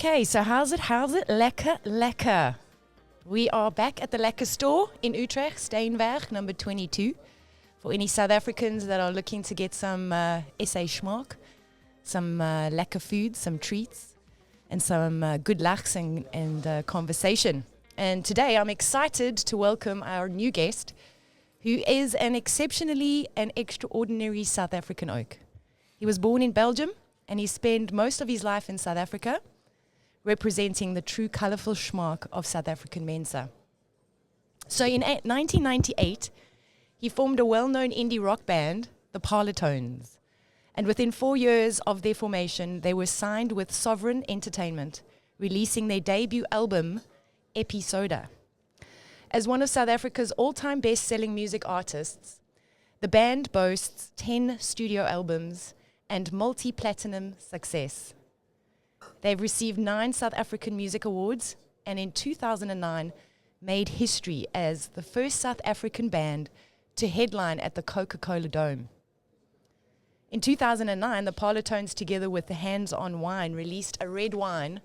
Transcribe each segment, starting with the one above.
Okay, so how's it? Lekker, lekker. We are back at the Lekker store in Utrecht, Steenweg, number 22. For any South Africans that are looking to get some SA Smaak, some lekker food, some treats, and some good lachs and conversation. And today I'm excited to welcome our new guest, who is an exceptionally and extraordinary South African Oke. He was born in Belgium, and he spent most of his life in South Africa, representing the true colourful Smaak of South African Mense. So in 1998, he formed a well-known indie rock band, the Parlotones. And within 4 years of their formation, they were signed with Sovereign Entertainment, releasing their debut album, EPISODA. As one of South Africa's all-time best-selling music artists, the band boasts 10 studio albums and multi-platinum success. They've received 9 South African Music Awards, and in 2009 made history as the first South African band to headline at the Coca-Cola Dome. In 2009, the Parlotones, together with the Hands on Wine, released a red wine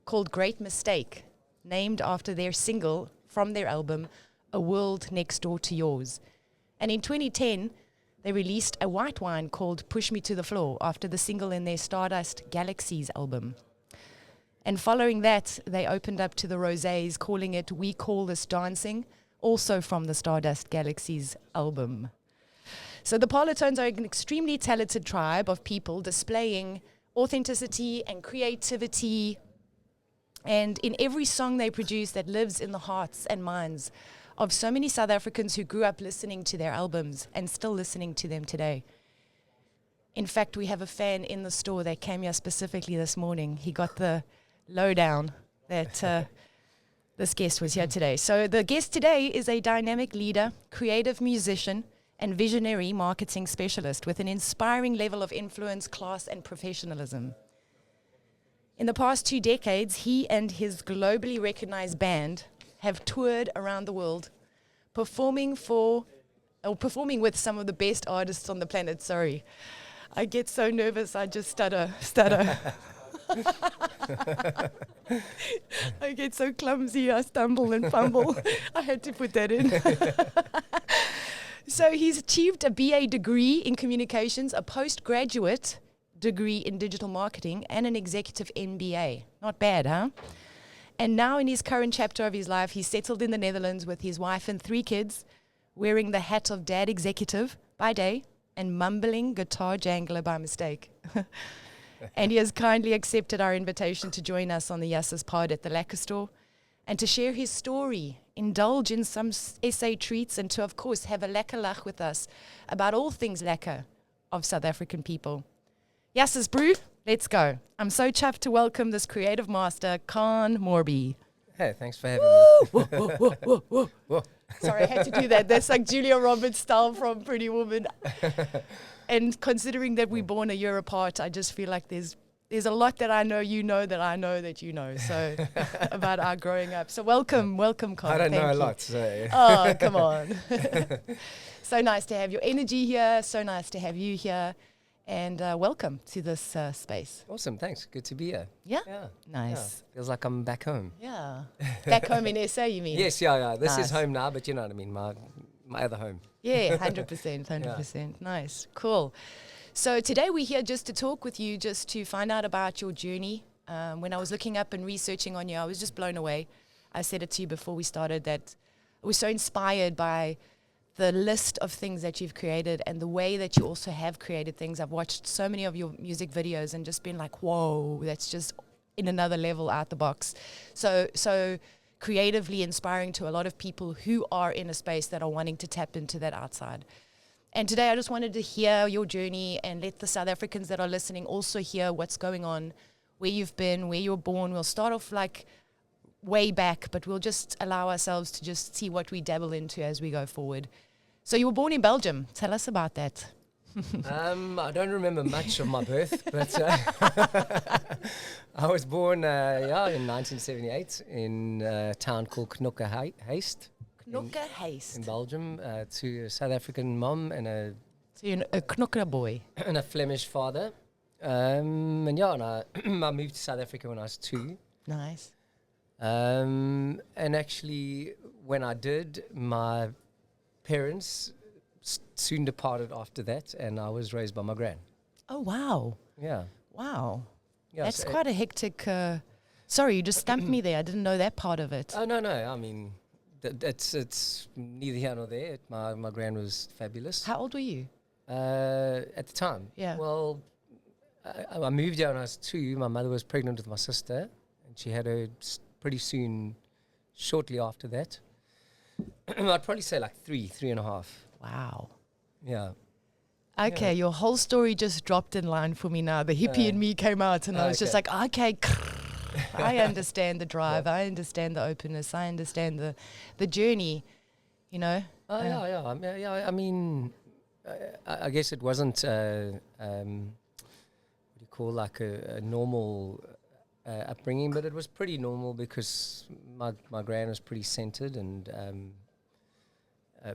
called Great Mistake, named after their single from their album, A World Next Door to Yours. And in 2010, they released a white wine called Push Me to the Floor after the single in their Stardust Galaxies album. And following that, they opened up to the Rosés, calling it We Call This Dancing, also from the Stardust Galaxies album. So the Parlotones are an extremely talented tribe of people displaying authenticity and creativity, and in every song they produce that lives in the hearts and minds of so many South Africans who grew up listening to their albums and still listening to them today. In fact, we have a fan in the store that came here specifically this morning. He got the lowdown that this guest was here today. So the guest today is a dynamic leader, creative musician, and visionary marketing specialist with an inspiring level of influence, class, and professionalism. In the past 2 decades, he and his globally recognized band have toured around the world, performing with some of the best artists on the planet. Sorry, I get so nervous, I just stutter. I get so clumsy, I stumble and fumble. I had to put that in. So he's achieved a BA degree in communications, a postgraduate degree in digital marketing, and an executive MBA. Not bad, huh? And now in his current chapter of his life, he's settled in the Netherlands with his wife and 3 kids, wearing the hat of dad executive by day and mumbling guitar jangler by mistake. And he has kindly accepted our invitation to join us on the Yussus pod at the Lekker store and to share his story, indulge in some SA treats, and to, of course, have a lekker lach with us about all things lekker of South African people. Yussus brew, let's go. I'm so chuffed to welcome this creative master, Khan Morby. Hey, thanks for having me. Whoa, whoa, whoa, whoa, whoa. Whoa. Sorry, I had to do that. That's like Julia Roberts style from Pretty Woman. And considering that we're born a year apart, I just feel like there's a lot that I know that I know that you know. So about our growing up. So welcome, Khan. I don't know a you. lot. So. Oh, come on. So nice to have your energy here. So nice to have you here. And welcome to this space. Awesome, thanks. Good to be here. Yeah? Yeah. Nice. Yeah. Feels like I'm back home. Yeah. Back home in SA, you mean? Yes, yeah. This Nice. is home now, but you know what I mean, my other home. Yeah, 100%. Yeah. Nice. Cool. So today we're here just to talk with you, just to find out about your journey. When I was looking up and researching on you, I was just blown away. I said it to you before we started that I was so inspired by the list of things that you've created and the way that you also have created things. I've watched so many of your music videos and just been like, whoa, that's just in another level out the box. So creatively inspiring to a lot of people who are in a space that are wanting to tap into that outside. And today I just wanted to hear your journey and let the South Africans that are listening also hear what's going on, where you've been, where you were born. We'll start off like way back, but we'll just allow ourselves to just see what we dabble into as we go forward. So you were born in Belgium. Tell us about that. I don't remember much of my birth, but I was born in 1978 in a town called Knokke-Heist. Knokke-Heist. In Belgium, to a South African mom and So you're a Knokke boy. and a Flemish father. And I, I moved to South Africa when I was 2. Nice. And actually, when I did, my parents soon departed after that, and I was raised by my gran. Oh, wow. Yeah. Wow. Yeah, That's so quite a hectic... sorry, you just stumped me there. I didn't know that part of it. Oh, no. I mean, it's neither here nor there. My gran was fabulous. How old were you? At the time? Yeah. Well, I moved here when I was 2. My mother was pregnant with my sister, and she had her pretty soon, shortly after that. I'd probably say like 3.5. Wow. Yeah. Okay, your whole story just dropped in line for me now. The hippie in me came out, and I was just like, okay, I understand the drive. I understand the openness. I understand the journey, you know. Yeah. I mean, I guess it wasn't what do you call like a normal upbringing, but it was pretty normal because my gran was pretty centered and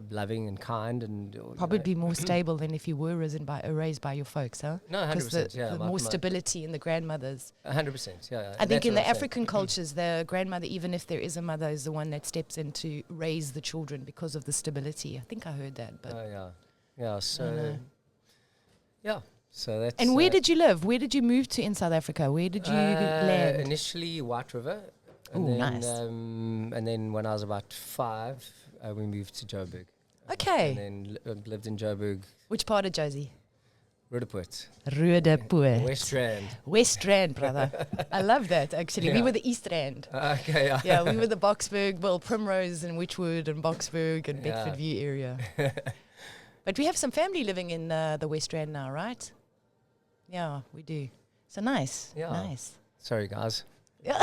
loving and kind, and probably more stable than if you were raised by your folks, huh? No, 100%. The more stability in the grandmothers. 100%. Yeah. I think in the African cultures, the grandmother, even if there is a mother, is the one that steps in to raise the children because of the stability. I think I heard that. But yeah. So so that's. And where did you live? Where did you move to in South Africa? Where did you land? Initially, White River. Oh, nice. And then when I was about 5, we moved to Joburg. Okay. And then lived in Joburg. Which part of Josie? Roodepoort. Roodepoort. West Rand. West Rand, brother. I love that, actually. Yeah. We were the East Rand. Okay, yeah. Yeah, we were the Boksburg, well, Primrose and Witchwood and Boksburg and Bedford View area. But we have some family living in the West Rand now, right? Yeah, we do. So nice. Yeah. Nice. Sorry, guys. Yeah.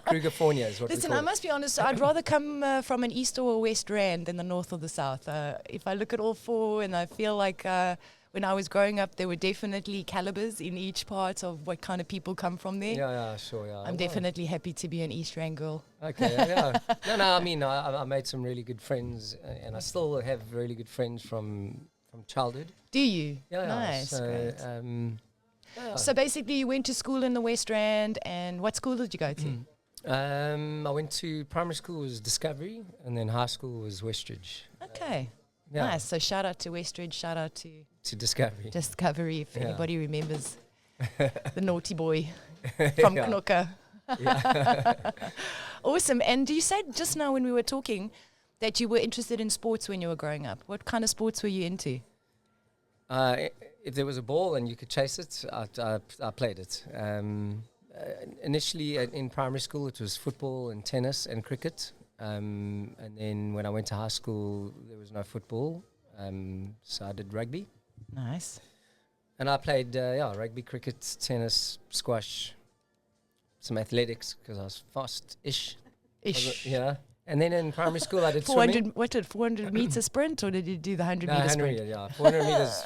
Krugerfornia is what Listen, we call I must be honest, I'd rather come from an East or a West Rand than the North or the South. If I look at all four, and I feel like when I was growing up, there were definitely calibers in each part of what kind of people come from there. Yeah, sure, yeah. I'm definitely happy to be an East Rand girl. Okay, yeah. No, I mean, I made some really good friends, and I still have really good friends from childhood. Do you? Yeah, nice. So, great. So basically, you went to school in the West Rand, and what school did you go to? I went to primary school was Discovery, and then high school was Westridge. Okay, nice. So shout out to Westridge, shout out to Discovery. Discovery, if anybody remembers the naughty boy from Knokke. Yeah. Awesome. And you said just now when we were talking that you were interested in sports when you were growing up. What kind of sports were you into? If there was a ball and you could chase it, I played it. Initially in primary school, it was football and tennis and cricket. And then when I went to high school, there was no football. So I did rugby. Nice. And I played rugby, cricket, tennis, squash, some athletics because I was fast-ish. Yeah. And then in primary school, I did 400, swimming. 400 meter sprint, or did you do the 100 meter sprint? Yeah, 400 meters.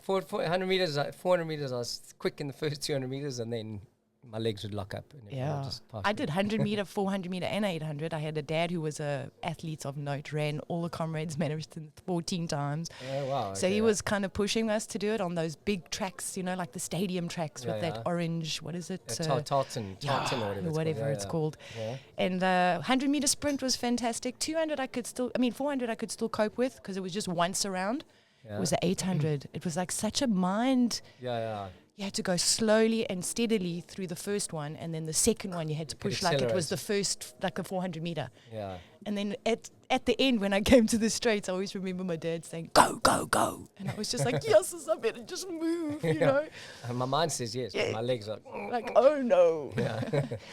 400 meters, I was quick in the first 200 meters, and then my legs would lock up. And I did 100 meter, 400 meter, and 800. I had a dad who was a athlete of note, ran all the comrades marathons 14 times. Oh, wow. So he was kind of pushing us to do it on those big tracks, you know, like the stadium tracks with that orange, what is it? Tartan or whatever it's called. Yeah. And 100 meter sprint was fantastic. 400 I could still cope with because it was just once around. Yeah. It was the 800. It was like such a mind. Yeah. You had to go slowly and steadily through the first one, and then the second one you had to push like it was the first, like the 400 meter. Yeah. And then at the end, when I came to the straights, I always remember my dad saying, "Go, go, go!" And I was just like, "Yussus, I better just move," you know. And my mind says yes, but my legs are like, "Oh no!" Yeah.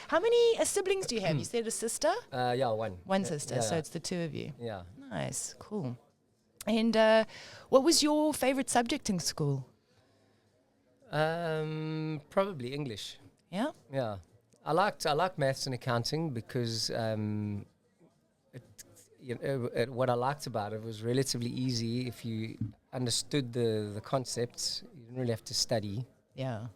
How many siblings do you have? You said a sister. One. One sister, so it's the two of you. Yeah. Nice, cool. And what was your favorite subject in school? Probably English. Yeah. Yeah. I liked maths and accounting because what I liked about it was relatively easy if you understood the concepts. You didn't really have to study. Yeah.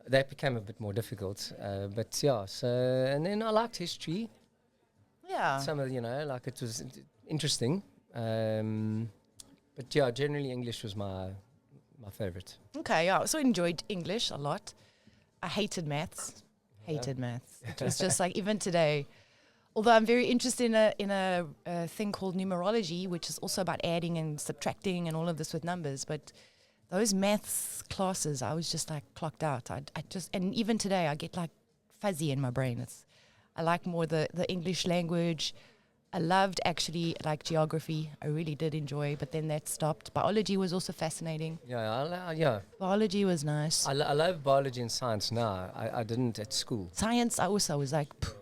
That became a bit more difficult. But yeah. So and then I liked history. Yeah. Some of like it was interesting. But yeah, generally English was my my favorite. Okay, yeah. I also enjoyed English a lot. I hated maths. Hated maths. It was just like, even today, although I'm very interested in a thing called numerology, which is also about adding and subtracting and all of this with numbers, but those maths classes, I was just like clocked out. I just, and even today, I get like fuzzy in my brain. I like more the English language. I loved actually like geography. I really did enjoy, but then that stopped. Biology was also fascinating. Yeah. Biology was nice. I love biology and science now. I didn't at school. Science, I also was like, phew.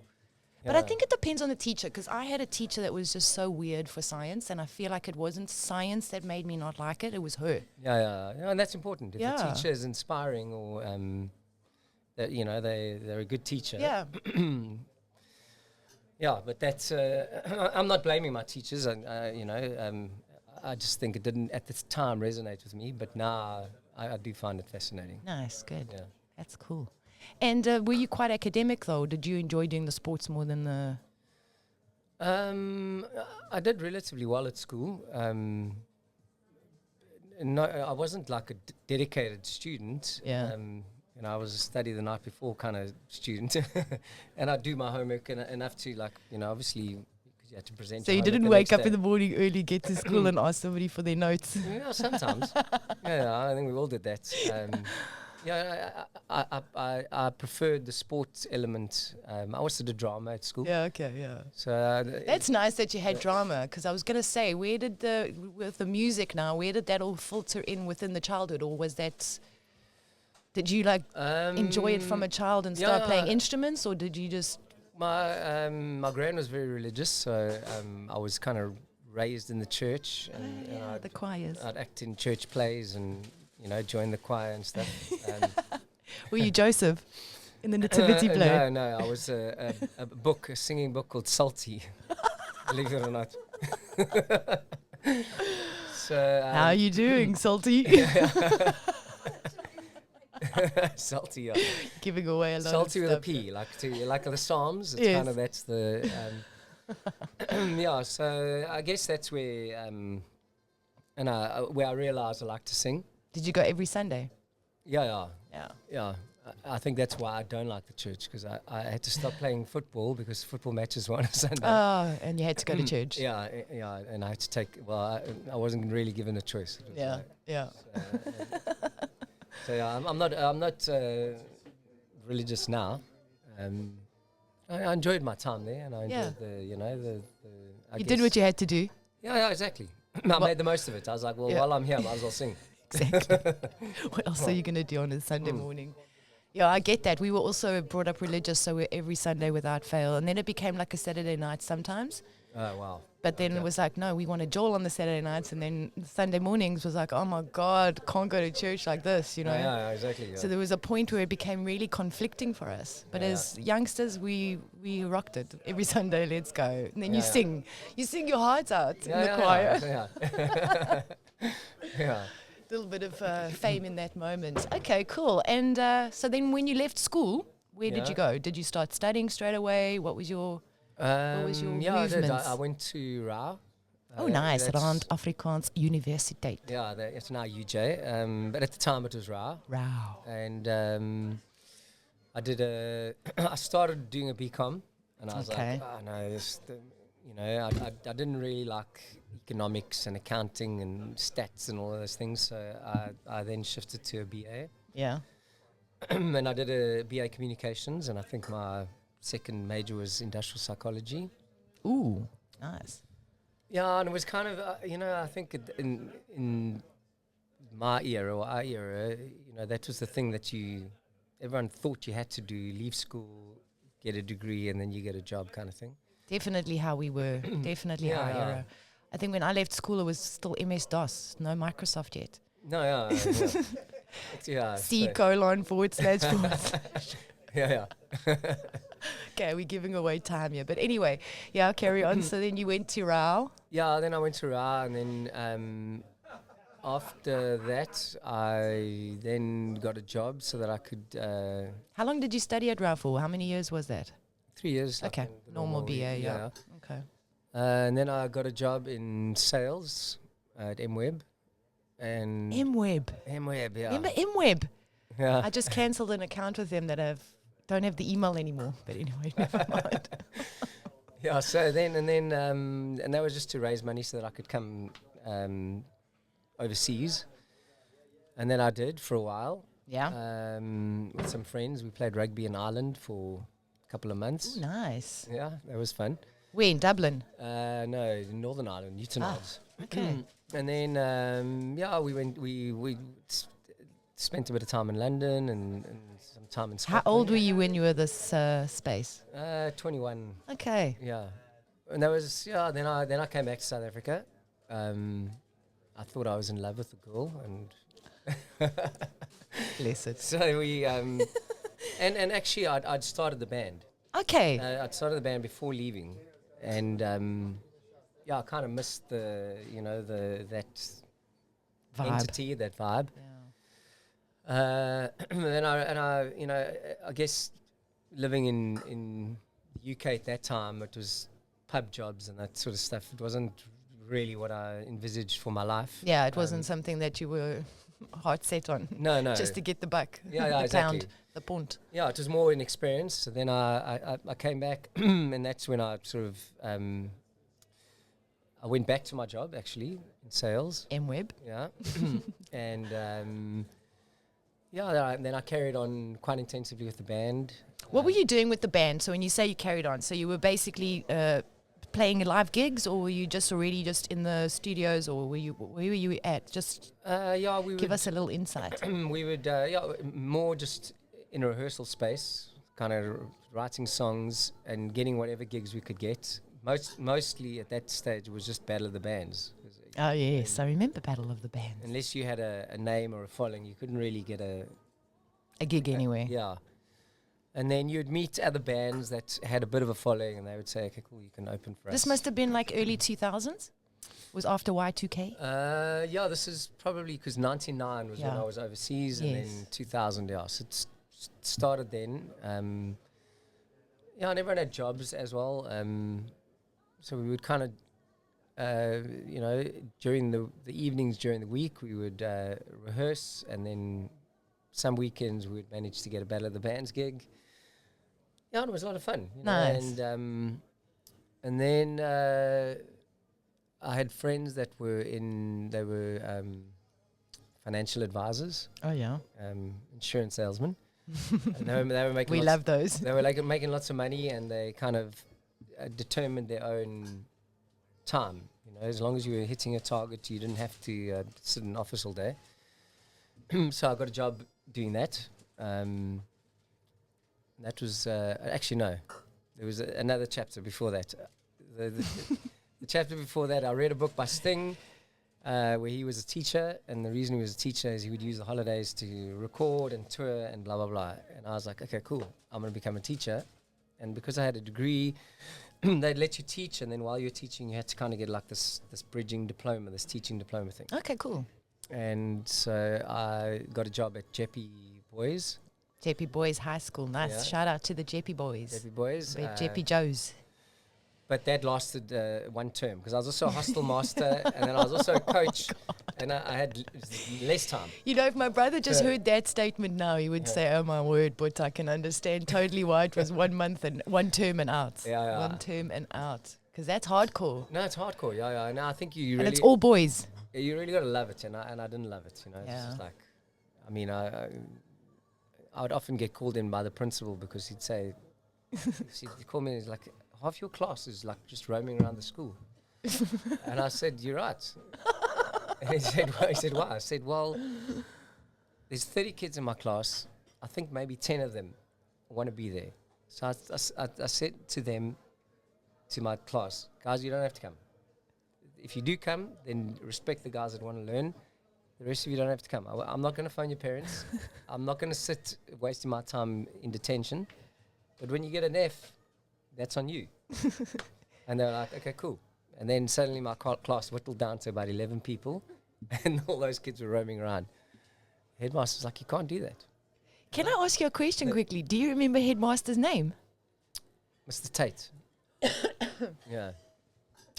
But I think it depends on the teacher, because I had a teacher that was just so weird for science, and I feel like it wasn't science that made me not like it. It was her. Yeah, and that's important. If the teacher is inspiring, or that they're a good teacher. Yeah. Yeah, but that's. I'm not blaming my teachers, and I just think it didn't at the time resonate with me. But now I do find it fascinating. Nice, good. Yeah. That's cool. And were you quite academic though? Did you enjoy doing the sports more than the? I did relatively well at school. No, I wasn't like a dedicated student. Yeah. I was a study the night before kind of student, and I'd do my homework and enough to obviously because you had to present. So you didn't wake up in the morning early, get to school, and ask somebody for their notes. Yeah, sometimes. I think we all did that. I preferred the sports element. I also did drama at school. Yeah, okay, yeah. So that's nice that you had drama, because I was going to say, with the music now, where did that all filter in within the childhood, or was that? Did you enjoy it from a child and start playing instruments, or did you just? My gran was very religious, so I was kind of raised in the church, and the choirs. I'd act in church plays and join the choir and stuff. Were you Joseph in the nativity play? No, I was a singing book called Salty, believe it or not. So how are you doing, Salty? Salty, yeah. Giving away a lot Salty of with stuff. a P, like the Psalms. It's kind of that's the. So I guess that's where where I realised I like to sing. Did you go every Sunday? Yeah. I think that's why I don't like the church, because I had to stop playing football because football matches were on a Sunday. Oh, and you had to go to church. Yeah, and I had to take. Well, I wasn't really given a choice. Yeah. So I'm not religious now. I enjoyed my time there, and I enjoyed the. You did what you had to do. Yeah, exactly. I made the most of it. I was like, well, while I'm here, I might as well sing. Exactly. What else are you going to do on a Sunday morning? Yeah, I get that. We were also brought up religious, so we're every Sunday without fail. And then it became like a Saturday night sometimes. Oh, wow. But then it was like, no, we want a Joel on the Saturday nights. And then Sunday mornings was like, oh my God, can't go to church like this, Yeah, exactly. Yeah. So there was a point where it became really conflicting for us. But as youngsters, we rocked it. Every Sunday, let's go. And then you sing. You sing your hearts out in the choir. Yeah. A little bit of fame in that moment. Okay, cool. And so then when you left school, where did you go? Did you start studying straight away? What was your movements? I did. I went to Rau. Oh, nice. Rand Afrikaans Universiteit. Yeah, it's now UJ. But at the time it was Rau. Rau. And I started doing a BCom, and I was like, oh no, I didn't really like economics and accounting and stats and all of those things, so I then shifted to a BA. Yeah. And I did a BA Communications, and I think my second major was Industrial Psychology. Ooh, nice. Yeah, and it was kind of, I think in my era or our era, that was the thing that everyone thought you had to do, leave school, get a degree, and then you get a job kind of thing. Definitely how we were. Definitely our era. I think when I left school, it was still MS-DOS, no Microsoft yet. No, yeah. C:// Yeah. Okay, we're giving away time here. But anyway, carry on. So then you went to Rau. Yeah, then I went to Rau, and then after that, I then got a job so that I could... How long did you study at Rau for? How many years was that? 3 years. Okay, normal BA, yeah. Okay. And then I got a job in sales at MWeb. and MWeb. MWeb, yeah. Remember MWeb? Yeah. I just cancelled an account with them that don't have the email anymore. But anyway, never mind. Yeah, so then, and that was just to raise money so that I could come overseas. And then I did for a while. Yeah. With some friends. We played rugby in Ireland for a couple of months. Ooh, nice. Yeah, that was fun. Where, in Dublin? No, in Northern Ireland, Newton Ards. Okay. And then, we spent a bit of time in London and some time in Scotland. How old were you when you were this space? 21. Okay. Yeah. And that was, then I came back to South Africa. I thought I was in love with the girl, and Bless it. so we, and actually I'd started the band. Okay. I'd started the band before leaving, and I kind of missed that Vibe. entity, that vibe. Yeah. Then I guess living in the UK at that time, it was pub jobs and that sort of stuff. It wasn't really what I envisaged for my life. Yeah, it wasn't something that you were heart set on. No. Just to get the buck. Yeah, the exactly. pound, the pond. Yeah, it was more an experience. So then I came back, and that's when I sort of I went back to my job actually in sales. MWeb. Yeah, and then I carried on quite intensively with the band. What were you doing with the band? So when you say you carried on, so you were basically playing live gigs, or were you just already just in the studios, or where were you at? Just give us a little insight. We would more just in a rehearsal space, kind of writing songs and getting whatever gigs we could get. Mostly at that stage it was just Battle of the Bands. Oh yes, I remember Battle of the Bands. Unless you had a name or a following, you couldn't really get a gig anywhere. Yeah. And then you'd meet other bands that had a bit of a following, and they would say, okay, cool, you can open for us. This must have been like early 2000s? Was after Y2K? This is probably because 99 was when I was overseas, and then 2000, so it started then. And everyone had jobs as well. So we would kind of, during the evenings during the week, we would rehearse, and then some weekends we would manage to get a Battle of the Bands gig. Yeah, it was a lot of fun. Nice. And then I had friends that were financial advisors. Oh yeah. Insurance salesmen. And they were making. We love those. They were making lots of money, and they kind of determined their own time. As long as you were hitting a target, you didn't have to sit in an office all day. So I got a job doing that. That was actually no. There was another chapter before that. The chapter before that, I read a book by Sting, where he was a teacher, and the reason he was a teacher is he would use the holidays to record and tour and blah blah blah. And I was like, okay, cool, I'm going to become a teacher. And because I had a degree, they'd let you teach, and then while you're teaching, you had to kind of get like this bridging diploma, this teaching diploma thing. Okay, cool. And so I got a job at Jeppy Boys. Jeppy Boys High School, nice. Yeah. Shout out to the Jeppy Boys. Jeppy Boys. Jeppy Joes. But that lasted one term, because I was also a hostel master, and then I was also a coach, and I had less time. If my brother just heard that statement now, he would say, oh my word, but I can understand totally why it was 1 month and 1 term and out. Yeah. 1 term and out. Because that's hardcore. No, it's hardcore, yeah. No, I think you really... And it's all boys. You really got to love it, and I didn't love it, It's just like... I mean, I would often get called in by the principal because he'd say... he'd call me and he's like... half your class is like just roaming around the school. And I said, you're right. And he said, why? I said, well, there's 30 kids in my class. I think maybe 10 of them want to be there. So I said to them, to my class, guys, you don't have to come. If you do come, then respect the guys that want to learn. The rest of you don't have to come. I'm not going to phone your parents. I'm not going to sit wasting my time in detention. But when you get an F, that's on you. And they were like, okay, cool. And then suddenly my class whittled down to about 11 people, and all those kids were roaming around. Headmaster's like, you can't do that. Can I ask you a question quickly? Do you remember Headmaster's name? Mr. Tate. Yeah.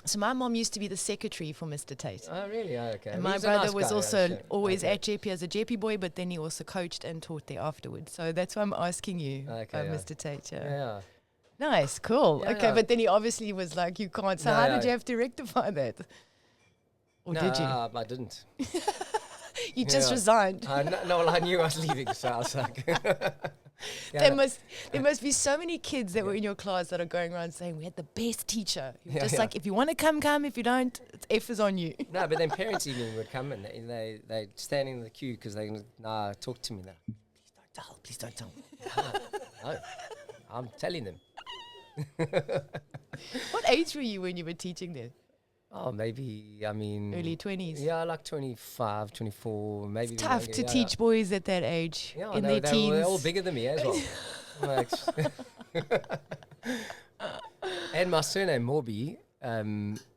So my mom used to be the secretary for Mr. Tate. Oh, really? Oh, okay. And my He's a brother nice was guy, also actually. always Okay. at JP as a JP boy, but then he also coached and taught there afterwards. So that's why I'm asking you Okay, yeah. Mr. Tate. Yeah. Yeah. Nice, cool. Yeah, okay, yeah. but then he obviously was like, you can't. So No, how yeah. did you have to rectify that? Or did you? I didn't. You just Yeah. resigned. No, well, I knew I was leaving, so I was like... There must be so many kids that were in your class that are going around saying, we had the best teacher. Yeah, Just yeah. like, if you want to come. If you don't, it's F is on you. No, but then parents even would come and they standing in the queue because they talk to me now. Please don't tell. No, I'm telling them. What age were you when you were teaching there? Oh, maybe, I mean... Early 20s? Yeah, like 25, 24, maybe. It's tough younger, to yeah, teach boys at that age, Yeah, in no, their teens. they're all bigger than me as well. Like, and my surname, Morby,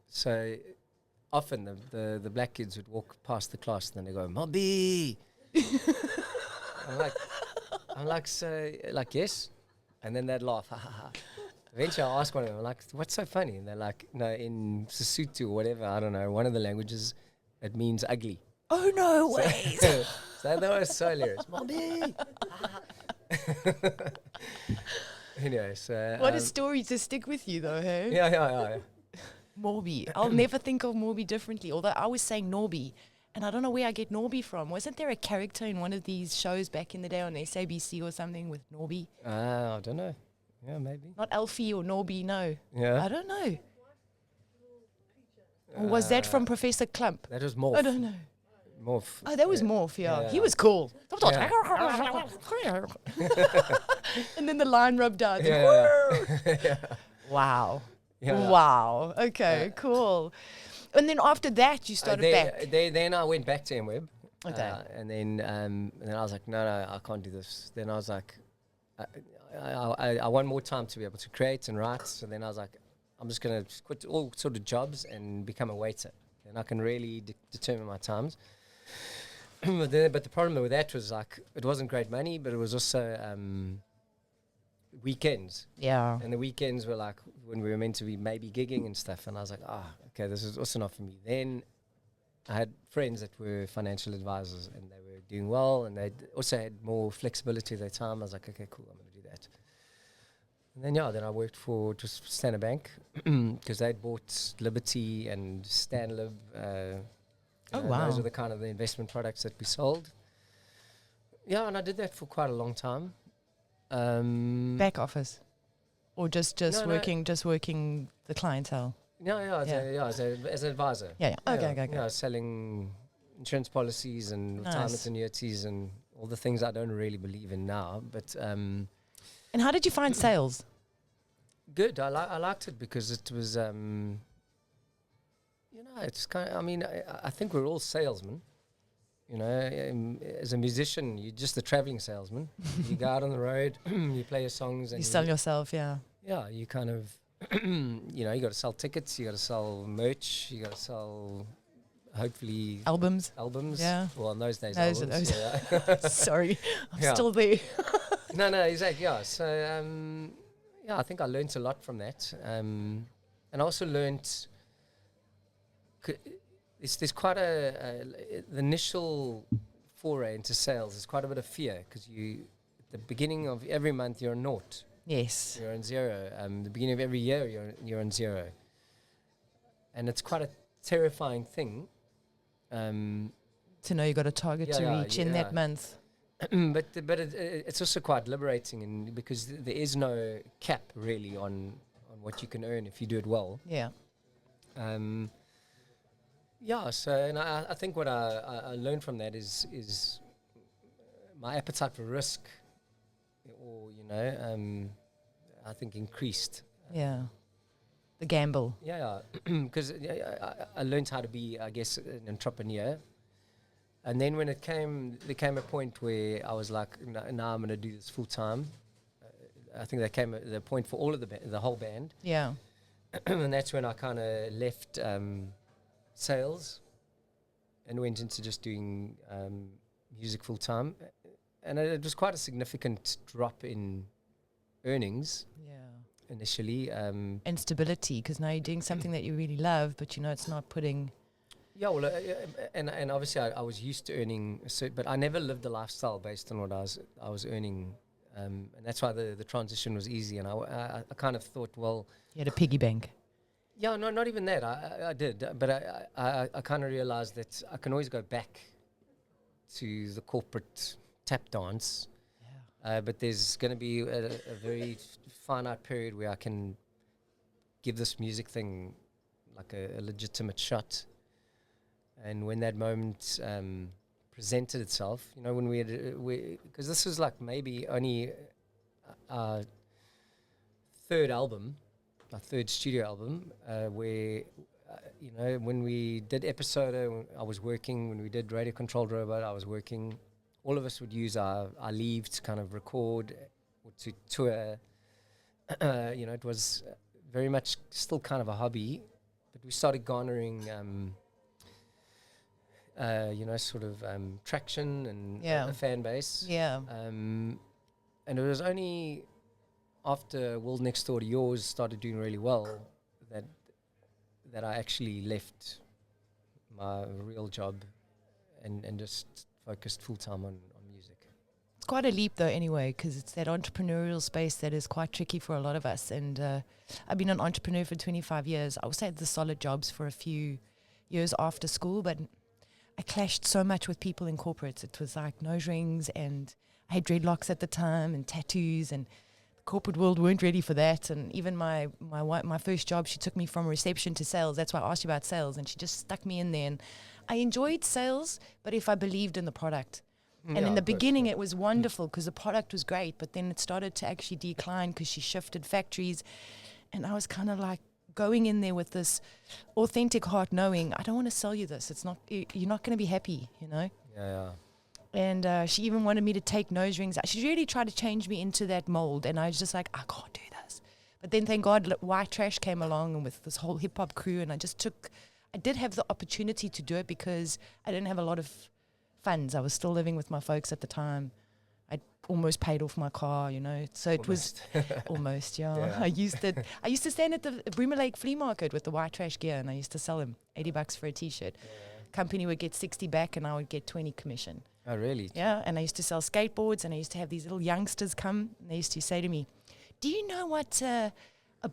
so often the black kids would walk past the class and then they go, Morby! I'm like, so, like, yes? And then they'd laugh, ha ha ha. Eventually I ask one of them, like, what's so funny? And they're like, no, in Sesotho or whatever, I don't know, one of the languages, it means ugly. Oh, no way. So that was so hilarious. Mommy! Anyway, so... What a story to stick with you, though, hey? Yeah. Morby. I'll never think of Morby differently, although I was saying Norby, and I don't know where I get Norby from. Wasn't there a character in one of these shows back in the day on SABC or something with Norby? I don't know. Yeah, maybe. Not Alfie or Norby, no. Yeah. I don't know. Or was that from Professor Clump? That was Morph. I don't know. Morph. Oh, that was Morph, yeah. Yeah. He was cool. Yeah. And then the line rubbed out. Yeah. Wow. Yeah. Wow. Okay, cool. And then after that, you started back. Then I went back to MWeb. Okay. And then I was like, no, I can't do this. Then I was like, I want more time to be able to create and write. So then I was like, I'm just going to quit all sort of jobs and become a waiter. And I can really determine my times. But the problem with that was like, it wasn't great money, but it was also weekends. Yeah. And the weekends were like when we were meant to be maybe gigging and stuff. And I was like, okay, this is also not for me. Then I had friends that were financial advisors and they were doing well and they also had more flexibility at their time. I was like, okay, cool, I'm going to do that. And then I worked for just Standard Bank because they'd bought Liberty and Stanlib. Wow. Those are the kind of the investment products that we sold. Yeah, and I did that for quite a long time. Back office, or just No, working the clientele. As an advisor. Yeah. Okay. Selling insurance policies and retirement annuities and all the things I don't really believe in now. But and how did you find sales? Good. I liked it because it was, it's kind of, I mean, I think we're all salesmen. You know, as a musician, you're just a traveling salesman. You go out on the road, you play your songs. And you sell yourself, yeah. Yeah, you kind of, you got to sell tickets, you got to sell merch, you got to sell, hopefully... Albums. Yeah. Well, in those days, albums. Those. Yeah. Sorry, I'm still there. No, exactly, yeah. So, I think I learned a lot from that. And I also learned... There's quite the initial foray into sales is quite a bit of fear because at the beginning of every month you're on naught. Yes. You're on zero. The beginning of every year you're on zero. And it's quite a terrifying thing. To know you got a target to reach in that month. but it's also quite liberating because there is no cap really on what you can earn if you do it well. Yeah. So and I think what I learned from that is my appetite for risk, or I think increased. Yeah, the gamble. Yeah, because I learned how to be, I guess, an entrepreneur. And then when there came a point where I was like, now I'm going to do this full time. I think there came the point for all of the whole band. Yeah, and that's when I kind of left. Sales and went into just doing music full time, and it was quite a significant drop in earnings. Yeah, initially. And stability, because now you're doing something that you really love, but you know it's not putting. Yeah, well, and obviously I was used to earning, but I never lived the lifestyle based on what I was earning, and that's why the transition was easy. And I kind of thought, well, You had a piggy bank. yeah, no, not even that. I did, but I kind of realized that I can always go back to the corporate tap dance, but there's going to be a very finite period where I can give this music thing like a legitimate shot. And when that moment presented itself, you know, when because this was like maybe only our third album, our third studio album, where, you know, when we did EPISODA, I was working. When we did Radio Controlled Robot, I was working. All of us would use our leave to kind of record or to tour. You know, it was very much still kind of a hobby, but we started garnering, you know, sort of traction and a fan base. Yeah. And it was only after World Next Door to Yours started doing really well that I actually left my real job and just focused full time on music. It's quite a leap though anyway, because it's that entrepreneurial space that is quite tricky for a lot of us. And I've been an entrepreneur for 25 years. I also had the solid jobs for a few years after school, but I clashed so much with people in corporates. It was like nose rings, and I had dreadlocks at the time and tattoos, and the corporate world weren't ready for that. And even my first job, she took me from reception to sales. That's why I asked you about sales, and she just stuck me in there. And I enjoyed sales, but if I believed in the product. And in the beginning, it was wonderful because the product was great, but then it started to actually decline because she shifted factories. And I was kind of like going in there with this authentic heart, knowing I don't want to sell you this. It's not, you're not going to be happy, you know? Yeah. And she even wanted me to take nose rings out. She really tried to change me into that mold. And I was just like, I can't do this. But then thank God White Trash came along and with this whole hip hop crew. And I did have the opportunity to do it because I didn't have a lot of funds. I was still living with my folks at the time. I almost paid off my car, you know. So it was almost, yeah. I used to stand at the Bremer Lake flea market with the White Trash gear, and I used to sell them $80 for a t-shirt. Company would get 60 back and I would get 20 commission. Oh, really? Yeah, and I used to sell skateboards, and I used to have these little youngsters come, and they used to say to me, do you know what a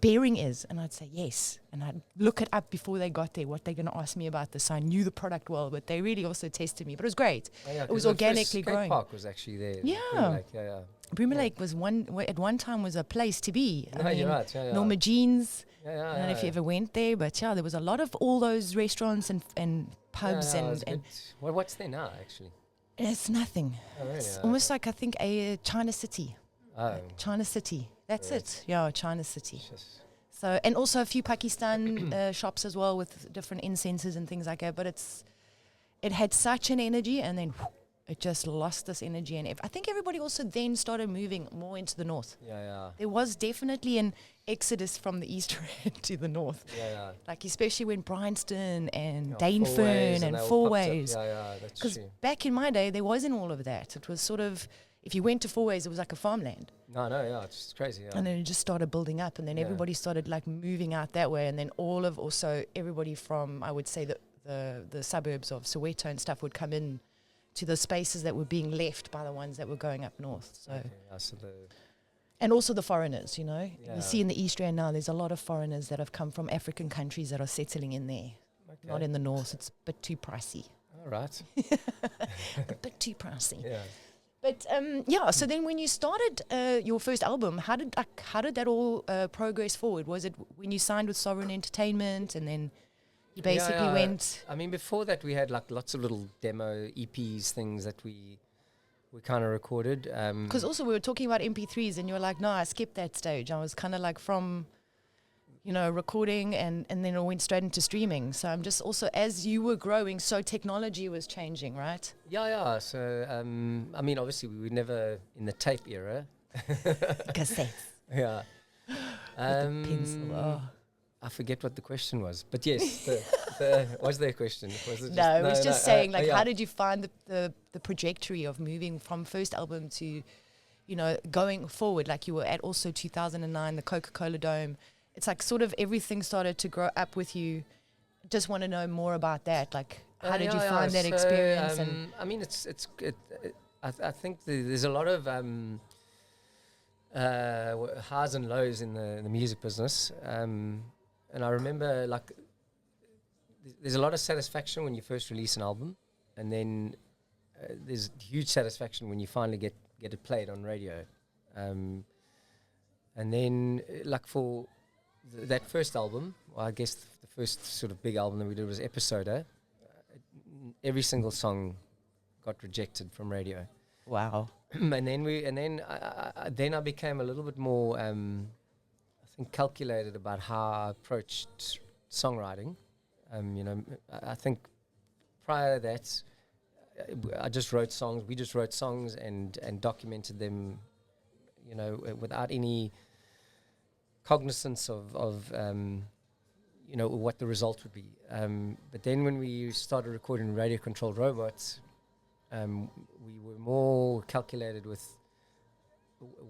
bearing is? And I'd say yes, and I'd look it up before they got there, what they're going to ask me about this. So I knew the product well, but they really also tested me. But it was great. It was organically growing. Park was actually there. Yeah. Bremer Lake was at one time was a place to be. No, you're right. Norma Jean's. I don't know if you ever went there, but yeah, there was a lot of all those restaurants and pubs and what's there now actually? It's nothing. Oh, really? It's almost like I think a China City. Oh. China City. That's it. Yeah, China City. So, and also a few Pakistan shops as well with different incenses and things like that. But it had such an energy, and then it just lost this energy. And I think everybody also then started moving more into the north. Yeah. There was definitely an exodus from the east to the north. Yeah. Like especially when Bryanston and Danefern and Fourways. Yeah, that's true. Because back in my day, there wasn't all of that. It was sort of, if you went to Fourways, it was like a farmland. No, yeah, it's crazy. Yeah. And then it just started building up, and then everybody started like moving out that way, and then also everybody from, I would say, the suburbs of Soweto and stuff would come in to the spaces that were being left by the ones that were going up north. So, and also the foreigners, you know. You see in the East Rand now, there's a lot of foreigners that have come from African countries that are settling in there. Okay. Not in the north. It's a bit too pricey. All right. A bit too pricey. Yeah. But so then when you started your first album, how did that all progress forward? Was it when you signed with Sovereign Entertainment, and then you basically went? I mean, before that we had like lots of little demo EPs, things that we kind of recorded. Because also we were talking about MP3s, and you were like, no, I skipped that stage. I was kind of like from, you know, recording and then it went straight into streaming. So I'm just also, as you were growing, so technology was changing, right? Yeah. So, I mean, obviously we were never in the tape era. Cassettes. Yeah. With the pencil. I forget what the question was, but yes, was there a question? Was it it was just saying, like, how did you find the trajectory of moving from first album to, going forward, like you were at also 2009, the Coca-Cola Dome. It's like sort of everything started to grow up with you. Just want to know more about that. Like, how did you find that experience? And I mean, I think there's a lot of highs and lows in the music business. And I remember, like, there's a lot of satisfaction when you first release an album, and then there's huge satisfaction when you finally get it played on radio. And then, like, for that first album, well, I guess the first sort of big album that we did was EPISODA. Every single song got rejected from radio. wow. and then I became a little bit more, I think, calculated about how I approached songwriting. I think prior to that, I just wrote songs. We just wrote songs and documented them, without any cognizance of what the result would be. But then when we started recording radio-controlled robots, we were more calculated with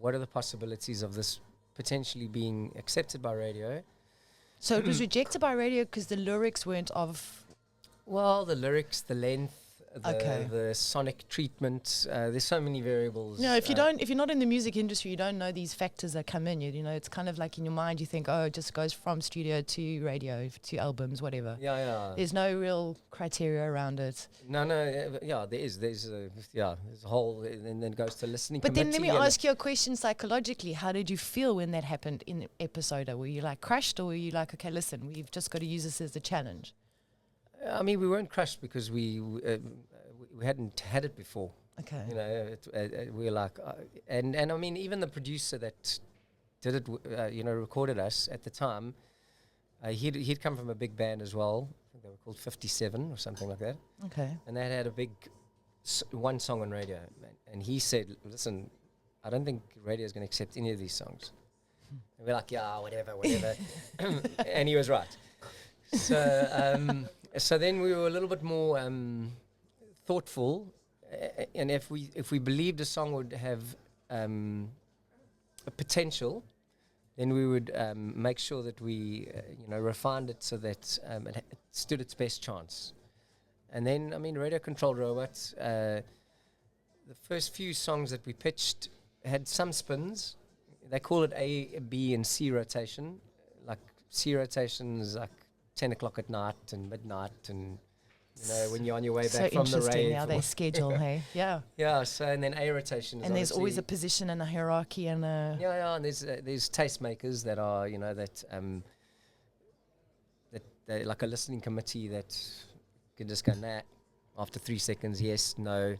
what are the possibilities of this potentially being accepted by radio. So it was rejected by radio because the lyrics weren't of... Well, the lyrics, the length, Okay. the sonic treatment. There's so many variables. if you're not in the music industry, you don't know these factors that come in. It's kind of like in your mind, you think, oh, it just goes from studio to radio to albums, whatever. Yeah. There's no real criteria around it. No. There is. There's a whole, and then it goes to listening. But then let me ask you a question psychologically. How did you feel when that happened in the episode? Were you like crushed, or were you like, okay, listen, we've just got to use this as a challenge? I mean, we weren't crushed because we hadn't had it before. Okay. We were like, and I mean, even the producer that did it, recorded us at the time, he'd come from a big band as well. I think they were called 57 or something like that. Okay. And they had a big one song on radio. And he said, listen, I don't think radio is going to accept any of these songs. And we're like, yeah, whatever. And he was right. So then we were a little bit more thoughtful, and if we believed a song would have a potential, then we would make sure that we refined it so that it stood its best chance. And then, I mean, radio controlled robots. The first few songs that we pitched had some spins. They call it A, B, and C rotation. Like C rotation is like 10 o'clock at night and midnight, and when you're on your way back from the rave. So interesting how they schedule, hey? Yeah. Yeah, so and then A rotation is, and there's always a position and a hierarchy and a... Yeah, and there's tastemakers that are, that they're like a listening committee that can just go, nah, after 3 seconds, yes, no.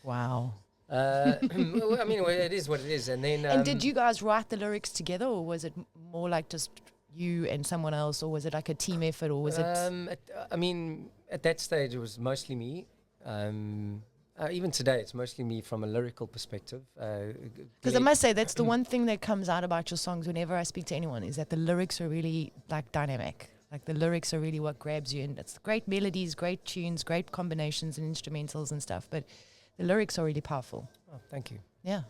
Wow. I mean, it is what it is. And then... and did you guys write the lyrics together, or was it more like just you and someone else, or was it like a team effort, or was it... I mean, at that stage, it was mostly me. Even today, it's mostly me from a lyrical perspective. Because I must say, that's the one thing that comes out about your songs whenever I speak to anyone, is that the lyrics are really, like, dynamic. Like, the lyrics are really what grabs you. And it's great melodies, great tunes, great combinations and instrumentals and stuff. But the lyrics are really powerful. Oh, thank you. Yeah.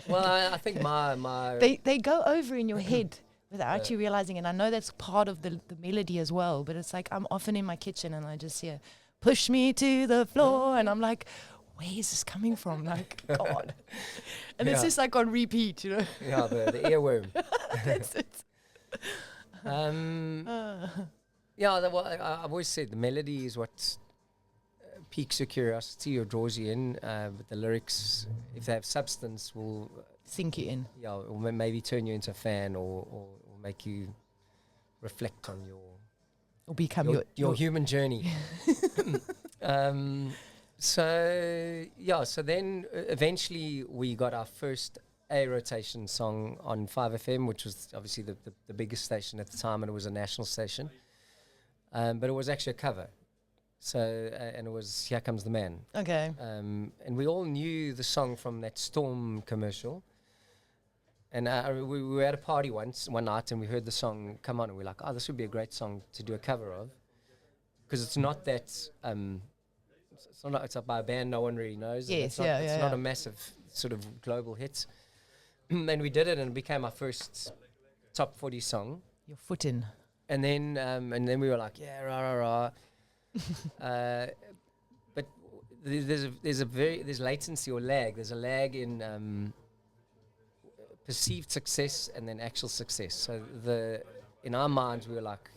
Well, I think my... They go over in your head without you realizing, and I know that's part of the melody as well, but it's like I'm often in my kitchen and I just hear, push me to the floor, and I'm like, where is this coming from? Like, God. And it's just like on repeat, Yeah, the earworm. That's it. I've always said the melody is what piques your curiosity or draws you in, but the lyrics, if they have substance, will... sink you in. Yeah, or maybe turn you into a fan, or make you reflect on your... Or become your human journey. So then eventually we got our first A rotation song on 5FM, which was obviously the biggest station at the time, and it was a national station. But it was actually a cover. So, and it was Here Comes the Man. Okay. And we all knew the song from that Storm commercial. And we were at a party one night, and we heard the song come on, and we were like, oh, this would be a great song to do a cover of. Because it's not that it's by a band no one really knows. Yes, It's not a massive sort of global hit. And we did it, and it became our first top 40 song. Your foot in. And then we were like, yeah, rah rah rah. But there's latency or lag. There's a lag in perceived success and then actual success. So in our minds, we were like,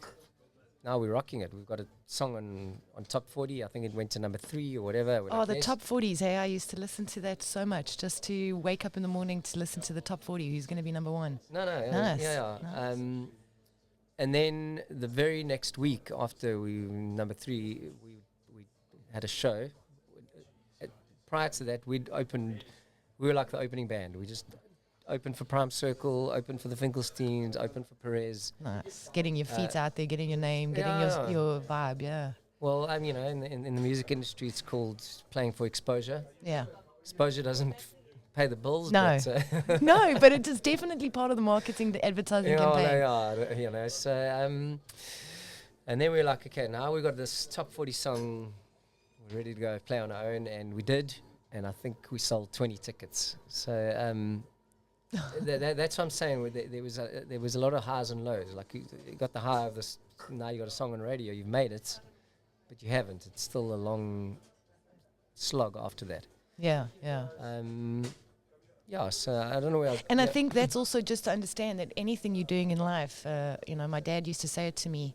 now we're rocking it. We've got a song on top 40. I think it went to number 3 or whatever. Oh, the top 40s. Hey, I used to listen to that so much, just to wake up in the morning to listen to the top 40. Who's going to be number 1? No. Nice. Nice. And then the very next week after we number 3, we had a show. Prior to that, we were like the opening band. We just opened for Prime Circle, opened for the Finkelsteins, opened for Perez. Nice. Getting your feet out there, getting your name, getting your vibe, yeah. Well, in the music industry, it's called playing for exposure. Yeah. Exposure doesn't pay the bills. No. But, no, but it is definitely part of the marketing, the advertising campaign. So, and then we were like, okay, now we've got this top 40 song, we're ready to go play on our own, and we did, and I think we sold 20 tickets. So that's what I'm saying. There was a lot of highs and lows. Like you got the high of this, now you got a song on radio, you've made it, but you haven't. It's still a long slog after that. Yeah. So I don't know where. I think that's also just to understand that anything you're doing in life, my dad used to say it to me,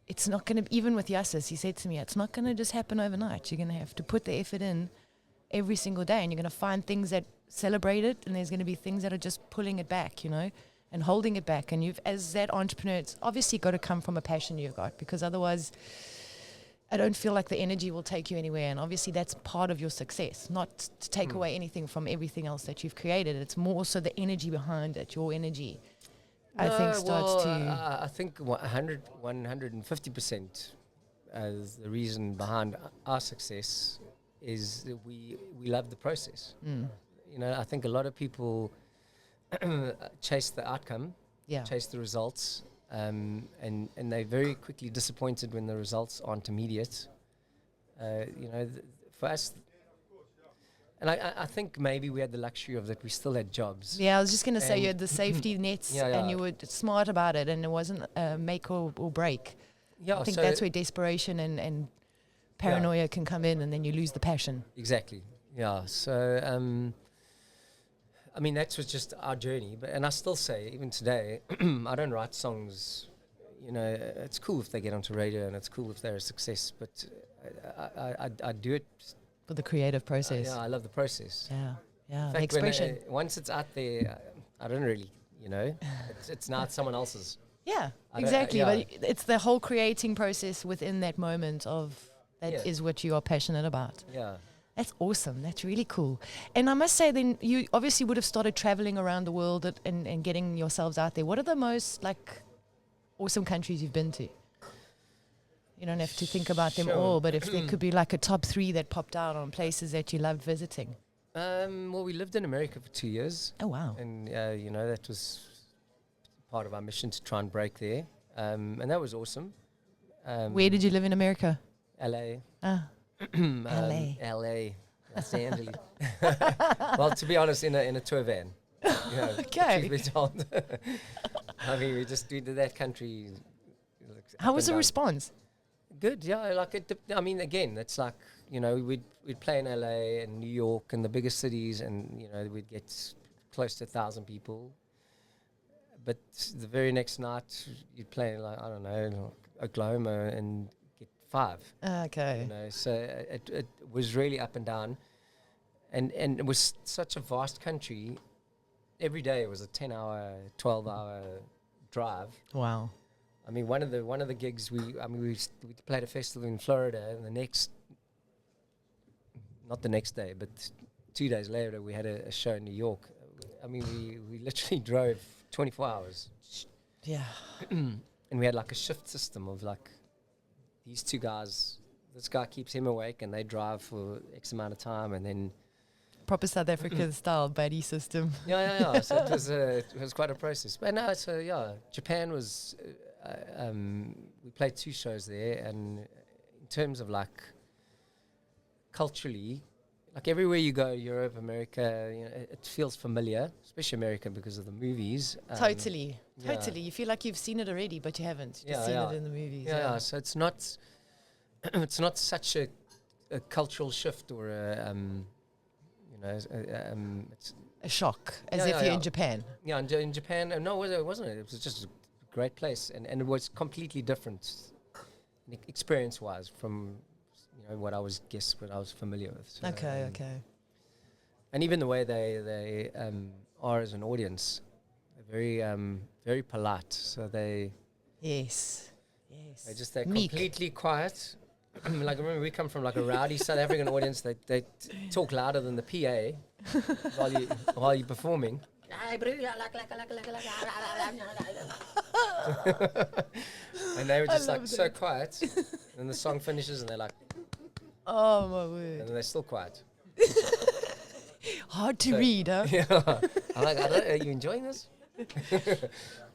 it's not going to, even with Yussus, he said to me, it's not going to just happen overnight. You're going to have to put the effort in every single day, and you're going to find things that celebrate it, and there's going to be things that are just pulling it back, and holding it back. And you've, as that entrepreneur, it's obviously got to come from a passion you've got, because otherwise I don't feel like the energy will take you anywhere. And obviously that's part of your success, not to take away anything from everything else that you've created. It's more so the energy behind it, your energy, I think starts to... I think 150% as the reason behind our success is that we love the process. I think a lot of people chase the outcome, chase the results, and they're very quickly disappointed when the results aren't immediate. For us, and I think maybe we had the luxury of that we still had jobs. Yeah, I was just going to say you had the safety nets and you were smart about it, and it wasn't make or break. Yeah, I think that's where desperation and paranoia can come in, and then you lose the passion. Exactly. Yeah. So, that was just our journey. And I still say, even today, I don't write songs. It's cool if they get onto radio, and it's cool if they're a success. But I do it for the creative process. I love the process. Yeah. The expression. Once it's out there, I don't really, it's not someone else's. Yeah, exactly. But it's the whole creating process within that moment is what you are passionate about. Yeah. That's awesome. That's really cool. And I must say, then you obviously would have started traveling around the world and getting yourselves out there. What are the most awesome countries you've been to? You don't have to think about them all, but if there could be a top 3 that popped out on places that you loved visiting. Well, we lived in America for 2 years. Oh, wow. And, that was part of our mission to try and break there. And that was awesome. Where did you live in America? LA. LA. LA. Los Angeles. Well, to be honest, in a tour van. Okay. Truth be told. We just did that country. How was the response? Good, yeah. Again, it's like, we'd play in LA and New York and the biggest cities, and, we'd get close to 1,000 people. But the very next night, you'd play in, Oklahoma and get 5. Okay. So it was really up and down. And it was such a vast country. Every day it was a 10-hour, 12-hour drive. Wow. One of the gigs we played a festival in Florida, and not the next day, but 2 days later we had a show in New York. We literally drove 24 hours. Yeah. And we had a shift system of these 2 guys, this guy keeps him awake and they drive for X amount of time, and then proper South African style buddy system. Yeah. So it was quite a process. But no, Japan was. We played 2 shows there, and in terms of culturally, like everywhere you go, Europe, America, you know, it feels familiar, especially America because of the movies. Totally. yeah. Totally. You feel like you've seen it already, but you haven't. You've Yeah, just seen yeah. it in the movies. Yeah, so it's not it's not such a cultural shift or a it's A shock, as Yeah, if yeah, you're yeah. in Japan. yeah in Japan. No, it wasn't. It was just a great place, and it was completely different experience-wise from what I was familiar with. So, Okay. and even the way they are as an audience, they're very polite. So Yes. they're Meek. completely quiet. Like, remember, we come from like a rowdy South African audience. They talk louder than the PA while you're performing. And they were just like so quiet. And the song finishes and they're like, Oh, my word. and they're still quiet. Hard to read, huh? Yeah. I'm like, are you enjoying this?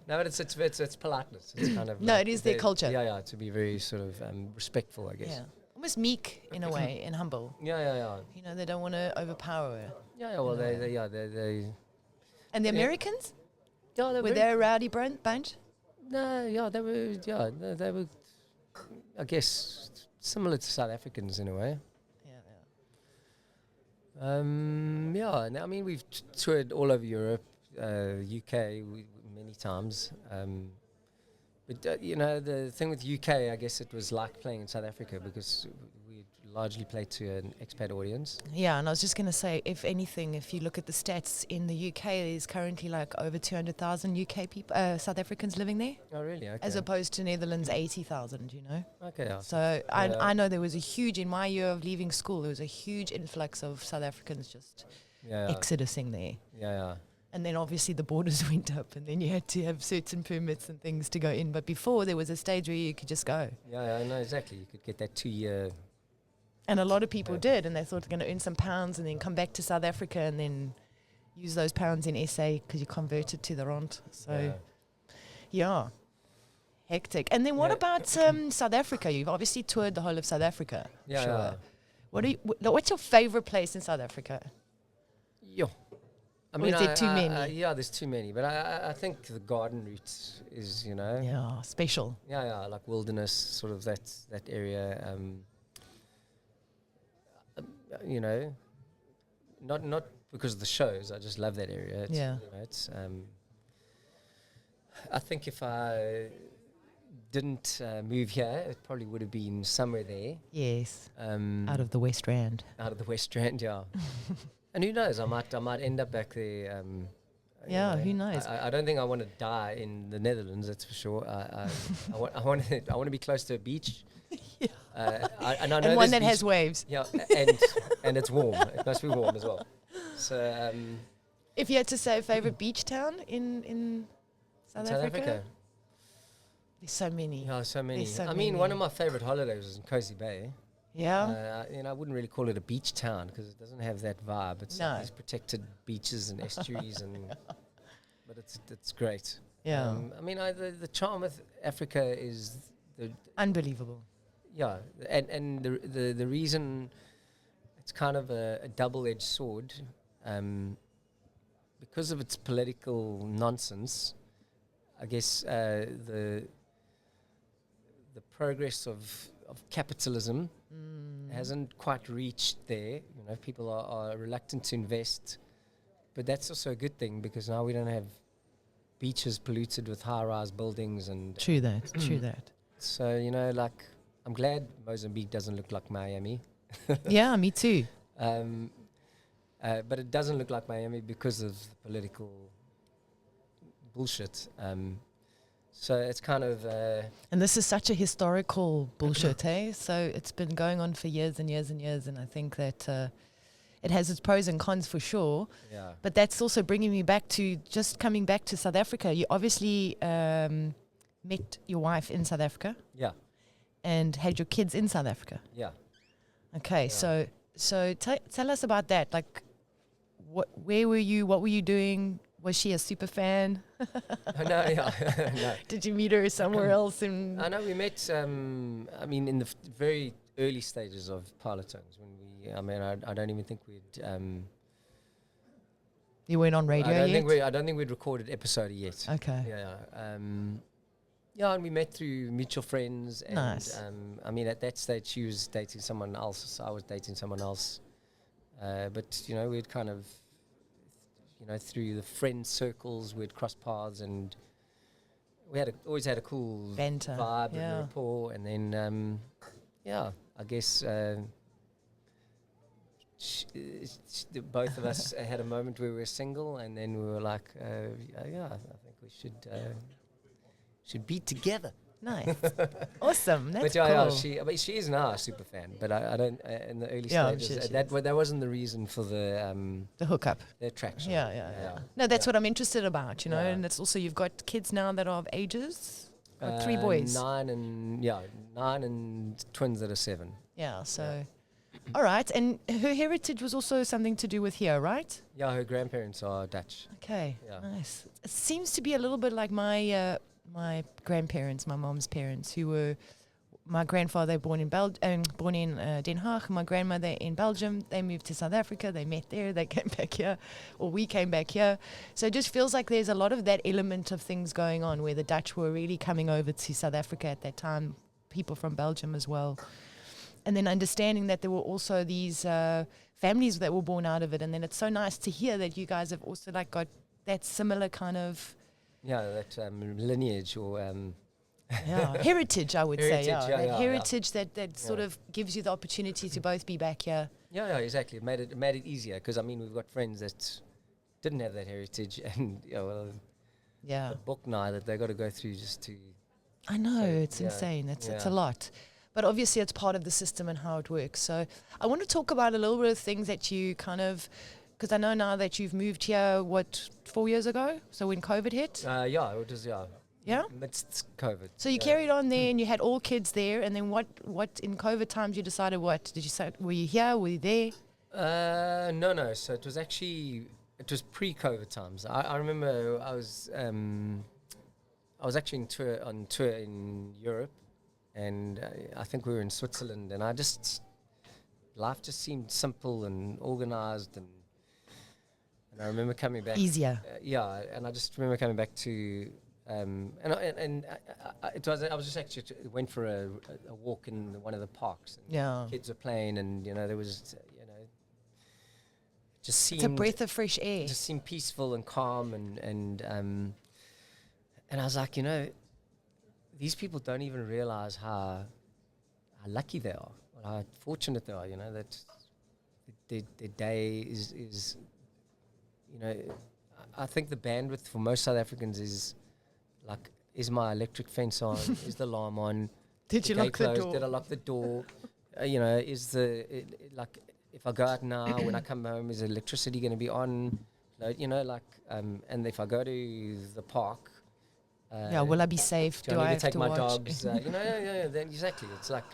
No, but it's politeness. It's kind of No, it is their culture. Yeah, to be very sort of respectful, I guess. Yeah. Almost meek in a way and humble. Yeah. They don't want to overpower her. Yeah, well, they And the Americans? yeah, Were they a rowdy bunch? No, yeah, they were, I guess, similar to South Africans in a way. Yeah. I mean, we've toured all over Europe, UK many times. But the thing with UK, I guess it was like playing in South Africa because we largely played to an expat audience. Yeah, and I was just going to say, if anything, if you look at the stats in the UK, there's currently like over 200,000 UK people, South Africans living there. Oh, really? Okay. As opposed to Netherlands, 80,000, Okay. Yeah. So I know there was in my year of leaving school, there was a huge influx of South Africans just exodusing there. Yeah. And then obviously the borders went up and then you had to have certain permits and things to go in. But before there was a stage where you could just go. Yeah, I know exactly. You could get that 2-year. And a lot of people did, and they thought they're going to earn some pounds and then come back to South Africa and then use those pounds in SA because you converted to the rand. So, hectic. And then what about South Africa? You've obviously toured the whole of South Africa. Yeah. Sure. What's your favorite place in South Africa? I mean, is there too many? There's too many. But I think the garden route is, Yeah, special. Yeah, like Wildest, sort of that area. Not because of the shows. I just love that area. It's, I think if I didn't move here, it probably would have been somewhere there. Yes. Out of the West Rand. Out of the West Rand, yeah. And who knows? I might end up back there. Who knows? I don't think I want to die in the Netherlands. That's for sure. I want to be close to a beach. And I know one that has waves. Yeah, and it's warm. It must be warm as well. So, if you had to say a favorite beach town in South Africa? There's so many. Yeah, so many. I mean, one of my favorite holidays was in Cozy Bay. Yeah. I wouldn't really call it a beach town because it doesn't have that vibe. It's like these protected beaches and estuaries, but it's great. Yeah. I mean, the charm of Africa is unbelievable. Yeah, and the reason it's kind of a double-edged sword, because of its political nonsense. I guess the progress of capitalism hasn't quite reached there. People are reluctant to invest, but that's also a good thing because now we don't have beaches polluted with high-rise buildings and. True that. So I'm glad Mozambique doesn't look like Miami. Yeah, me too. But it doesn't look like Miami because of the political bullshit. So it's kind of... and this is such a historical bullshit, eh? So it's been going on for years and years and years, and I think that it has its pros and cons for sure. Yeah. But that's also bringing me back to just coming back to South Africa. You obviously met your wife in South Africa. Yeah. And had your kids in South Africa. Yeah. Okay, yeah. So tell us about that. Like, where were you? What were you doing? Was she a super fan? No, yeah. No. Did you meet her somewhere else? I know we met, in the very early stages of Parlotones when we. I mean, I don't even think we'd. You weren't on radio yet? I don't think we'd recorded EPISODA yet. Okay. Yeah, and we met through mutual friends. And, Nice. I mean, at that stage, she was dating someone else, so I was dating someone else. But, you know, we'd kind of, you know, through the friend circles, we'd cross paths, and we always had a cool Banter. vibe Yeah. and rapport. And then, I guess both of us had a moment where we were single, and then we were like, I think we should be together. Nice. Awesome. That's but cool. she is now a super fan, but I don't in the early Yeah, stages she that wasn't the reason for the hookup. attraction. Yeah. No, that's what I'm interested about, you know, Yeah. and it's also you've got kids now that are of ages. Got 3 boys. 9 and twins that are 7. Yeah, so all right, and her heritage was also something to do with here, right? Yeah, her grandparents are Dutch. Okay, Yeah. nice. It seems to be a little bit like my my grandparents, my mom's parents, who were my grandfather born in Den Haag, my grandmother in Belgium. They moved to South Africa. They met there. They came back here, or we came back here. So it just feels like there's a lot of that element of things going on, where the Dutch were really coming over to South Africa at that time. People from Belgium as well. And then understanding that there were also these families that were born out of it. And then it's so nice to hear that you guys have also like got that similar kind of that lineage or heritage, I would say. Heritage, That heritage that sort of gives you the opportunity to both be back here. Yeah, exactly. It made it easier, because I mean we've got friends that didn't have that heritage, and the book now that they got to go through just to. I know, it's insane. It's a lot. But obviously it's part of the system and how it works. So I want to talk about a little bit of things that you kind of, because I know now that you've moved here, 4 years ago? So when COVID hit? It was, Yeah? It's COVID. So you carried on there and you had all kids there, and then what in COVID times you decided what? Did you say, were you here? Were you there? No. So it was pre-COVID times. I remember I was actually on tour in Europe, and I think we were in Switzerland, and life just seemed simple and organized, and I remember coming back. Easier. And I just remember coming back to, I was just actually went for a walk in one of the parks. And kids were playing, and there was, just seemed. It's a breath of fresh air. It just seemed peaceful and calm, and I was like, these people don't even realize how lucky they are, or how fortunate they are, that their day is I think the bandwidth for most South Africans is like, is my electric fence on? Is the alarm on? Did you lock the door? Did I lock the door? Is like, if I go out now, when I come home, is the electricity going to be on? And if I go to the park, will I be safe? Do I need to take my watch? dogs? Then exactly. It's like,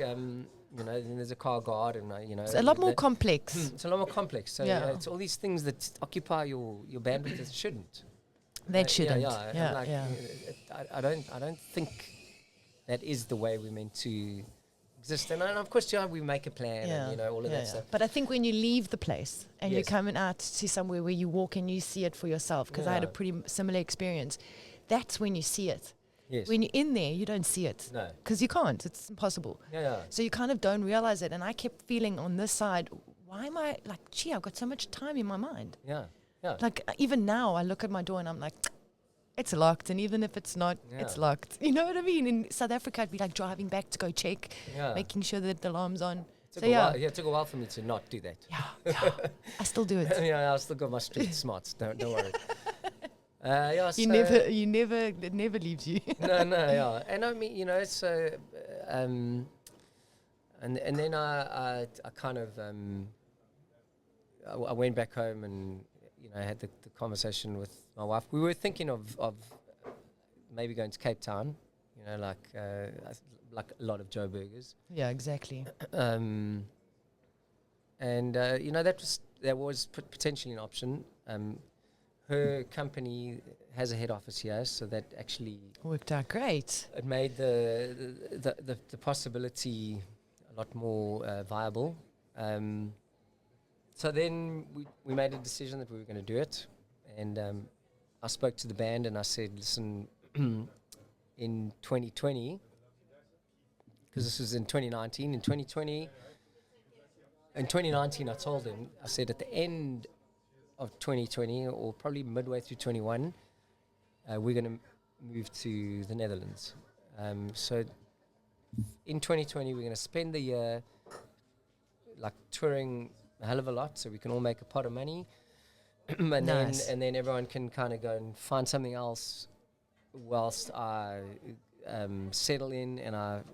then there's a car guard, and it's a lot more complex. It's a lot more complex. So it's all these things that occupy your bandwidth that shouldn't. That shouldn't. I don't think that is the way we're meant to exist. And of course, we make a plan, and all of that stuff. But I think when you leave the place and you're coming out to somewhere where you walk and you see it for yourself, because I had a pretty similar experience. That's when you see it. Yes. When you're in there, you don't see it. No. Because you can't. It's impossible. So you kind of don't realize it. And I kept feeling on this side, why am I like, I've got so much time in my mind. Yeah. Like even now I look at my door and I'm like, it's locked. And even if it's not, it's locked. You know what I mean? In South Africa, I'd be like driving back to go check, making sure that the alarm's on. It took a while for me to not do that. Yeah. I still do it. I still got my street smarts. Don't worry. It never leaves you. No. And I mean, so, and then I kind of, I went back home and, I had the conversation with my wife. We were thinking of maybe going to Cape Town, like a lot of Joe Burgers. Yeah, exactly. And, that was potentially an option. Her company has a head office here, so that actually worked out great. It made the possibility a lot more viable. So then we made a decision that we were going to do it, and I spoke to the band and I said, listen, in 2020, because this was in 2019, in 2019 I told him, I said at the end of 2020 or probably midway through 21, we're going to move to the Netherlands. So in 2020 we're going to spend the year like touring a hell of a lot so we can all make a pot of money. And Nice. then everyone can kind of go and find something else whilst I settle in and I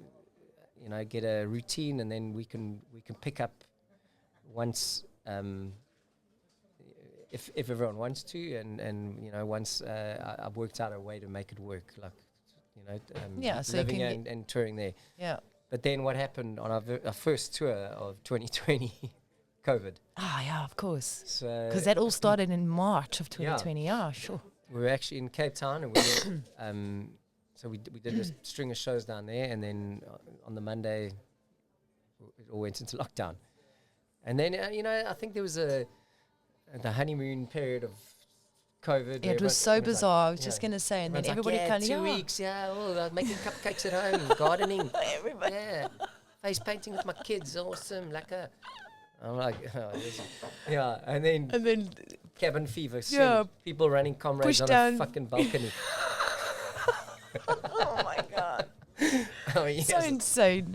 get a routine, and then we can pick up once if everyone wants to, and once I've worked out a way to make it work, like so living you can and touring there. Yeah. But then what happened on our first tour of 2020? COVID. Yeah, of course. So Because that all started in March of 2020. Yeah, sure. we were actually in Cape Town, and we were, so we did a string of shows down there, and then on the Monday it all went into lockdown. And then I think there was the honeymoon period of COVID. It was so bizarre. I was just going to say, and then everybody kind of 2 weeks, making cupcakes at home, gardening, everybody. face painting with my kids, awesome, lekker. I'm like, and then cabin fever, people running comrades on a fucking balcony. Oh my God. Oh, yes.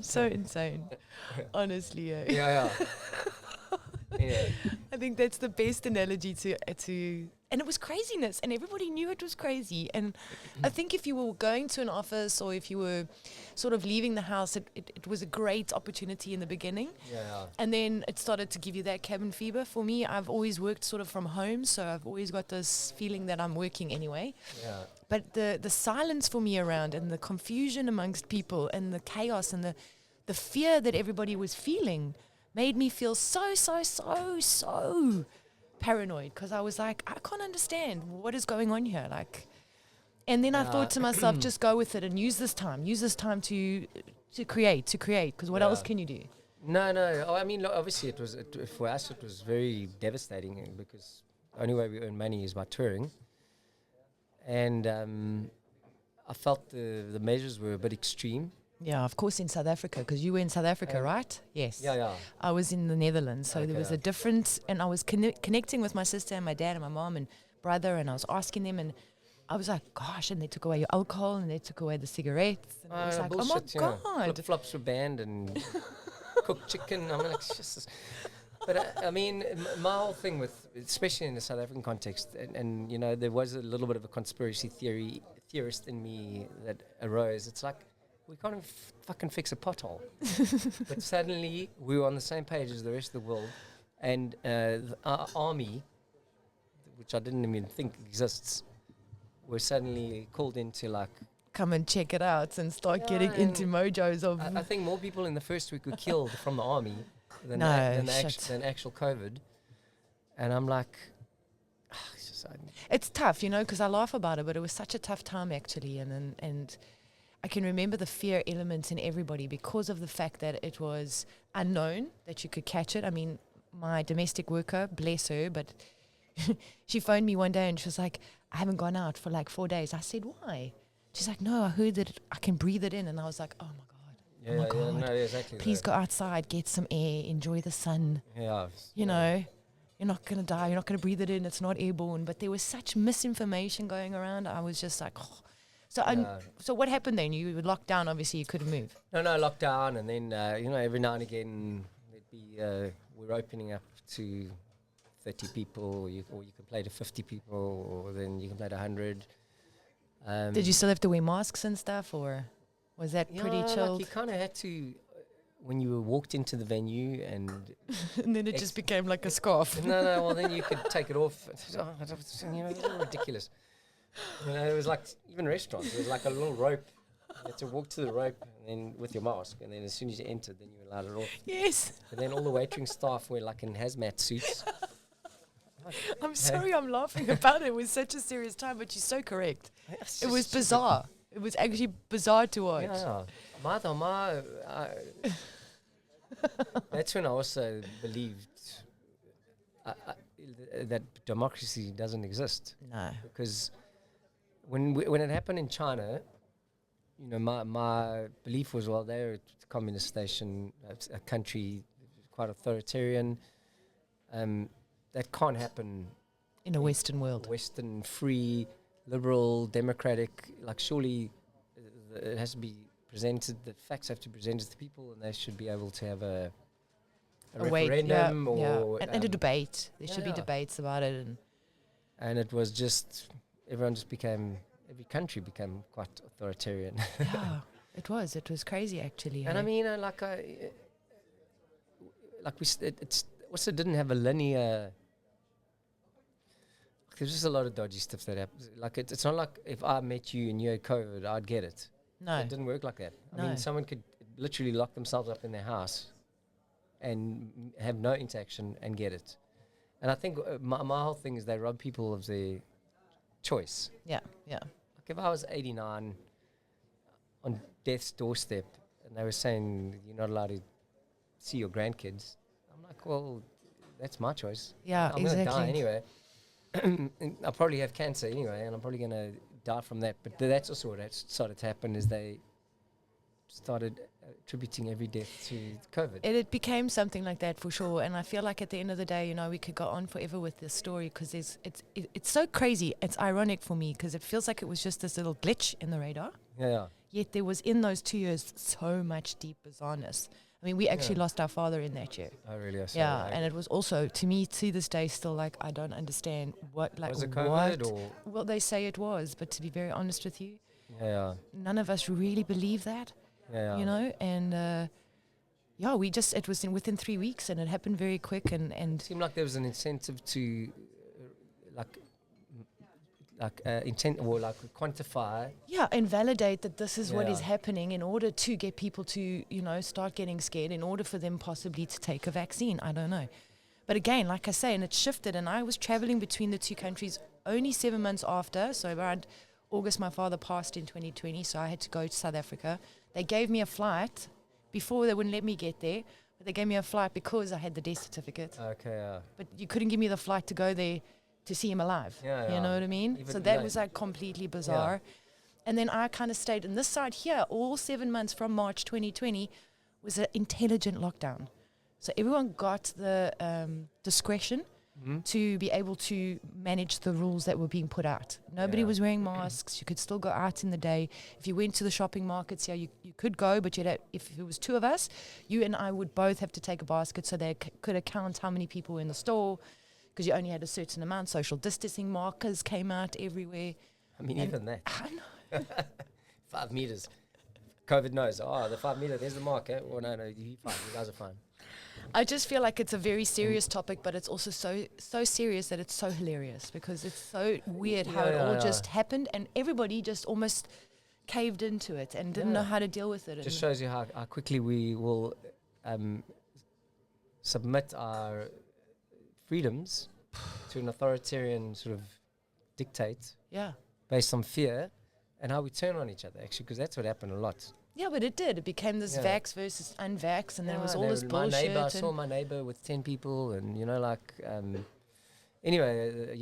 So insane. Honestly, Yeah. I think that's the best analogy to and it was craziness, and everybody knew it was crazy. And I think if you were going to an office or if you were sort of leaving the house, it was a great opportunity in the beginning. Yeah. And then it started to give you that cabin fever. For me, I've always worked sort of from home, so I've always got this feeling that I'm working anyway. Yeah. But the silence for me around, and the confusion amongst people, and the chaos and the fear that everybody was feeling made me feel so paranoid, because I was like, I can't understand what is going on here. Like, and then I thought to myself, just go with it and use this time to create, because what else can you do? No. Oh, I mean, obviously for us it was very devastating, because the only way we earn money is by touring. And I felt the measures were a bit extreme. Yeah, of course, in South Africa, because you were in South Africa, right? Yes. Yeah. I was in the Netherlands, so there was a different, and I was connecting with my sister and my dad and my mom and brother, and I was asking them, and I was like, gosh, and they took away your alcohol, and they took away the cigarettes, and I was like, bullshit, oh my God. Flip-flops were banned, and cooked chicken. I'm like, just. But I mean, my whole thing especially in the South African context, and there was a little bit of a conspiracy theorist in me that arose. It's like, we can't even fucking fix a pothole. But suddenly we were on the same page as the rest of the world, and our army, which I didn't even think exists, were suddenly called in to like come and check it out and start getting into mojos of. I think more people in the first week were killed from the army than actual COVID. And I'm like, it's tough, because I laugh about it, but it was such a tough time actually, and I can remember the fear element in everybody because of the fact that it was unknown that you could catch it. I mean, my domestic worker, bless her, but she phoned me one day and she was like, I haven't gone out for like 4 days. I said, why? She's like, no, I heard that I can breathe it in. And I was like, oh my God. No, exactly. Please go outside, get some air, enjoy the sun. Yeah. You're not going to die. You're not going to breathe it in. It's not airborne. But there was such misinformation going around. I was just like, oh. So what happened then? You were locked down, obviously you couldn't move. No, lockdown, and then every now and again there'd be we're opening up to 30 people, or you can play to 50 people, or then you can play to 100. Did you still have to wear masks and stuff, or was that pretty chilled? Like you kind of had to when you walked into the venue, and and then it just became like a scarf. No, well then you could take it off. It's ridiculous. It was like, even restaurants, it was like a little rope. You had to walk to the rope and then with your mask, and then as soon as you entered, then you were allowed it off. Yes. And then all the waiting staff were like in hazmat suits. I'm sorry I'm laughing about it. It was such a serious time, but you're so correct. It was bizarre. It was actually bizarre to watch. Yeah. that's when I also believed that democracy doesn't exist. No. Because when it happened in China, you know, my belief was, well, they're a communist nation, a country quite authoritarian. That can't happen In a Western world. Western, free, liberal, democratic. Like, surely it has to be presented, the facts have to be presented to people, and they should be able to have a referendum or and a debate. There should be debates about it. And it was just, every country became quite authoritarian. Yeah, it was crazy actually. And I mean, it also didn't have a linear. There's just a lot of dodgy stuff that happens. Like, it's not like if I met you and you had COVID, I'd get it. No. It didn't work like that. No. I mean, someone could literally lock themselves up in their house and have no interaction and get it. And I think my whole thing is they rob people of their choice. Yeah. Like, if I was 89 on death's doorstep and they were saying you're not allowed to see your grandkids, I'm like, well, that's my choice. Yeah, I'm exactly. going to die anyway. I'll probably have cancer anyway, and I'm probably going to die from that. But that's also what started to happen, is they started attributing every death to COVID. It became something like that for sure. And I feel like at the end of the day, you know, we could go on forever with this story because it's so crazy. It's ironic for me because it feels like it was just this little glitch in the radar. Yeah. Yet there was, in those 2 years, so much deep bizarreness. I mean, we actually lost our father in that year. Oh, really? Yeah, and it was also, to me, to this day, still like, I don't understand what, like, was it COVID what? or? Well, they say it was, but to be very honest with you, Yeah. none of us really believe that, you know, and it was within 3 weeks and it happened very quick and It seemed like there was an incentive to, quantify. Yeah, and validate that this is what is happening in order to get people to, you know, start getting scared, in order for them possibly to take a vaccine. I don't know. But again, like I say, and it shifted, and I was traveling between the two countries only 7 months after. So around August, my father passed in 2020, so I had to go to South Africa. They gave me a flight. Before, they wouldn't let me get there, but they gave me a flight because I had the death certificate. Okay, But you couldn't give me the flight to go there to see him alive. You know what I mean? Even so that was like completely bizarre. And then I kind of stayed in this side here all 7 months from March 2020 was an intelligent lockdown. So everyone got the discretion to be able to manage the rules that were being put out. Nobody was wearing masks. You could still go out in the day. If you went to the shopping markets, you could go, but if it was two of us, you and I would both have to take a basket so they could account how many people were in the store, because you only had a certain amount. Social distancing markers came out everywhere. I mean, even that. I know. 5 meters. COVID knows. Oh, the 5 meter, there's the mark. Eh? Well, no, you're fine. You guys are fine. I just feel like it's a very serious topic, but it's also so serious that it's so hilarious, because it's so weird how it all just happened and everybody just almost caved into it and didn't know how to deal with it. Just shows you how quickly we will submit our freedoms to an authoritarian sort of dictate based on fear, and how we turn on each other, actually, because that's what happened a lot. Yeah, but it did. It became this vax versus unvax, and then it was all this my bullshit. I saw my neighbor with 10 people, and, you know, like, anyway,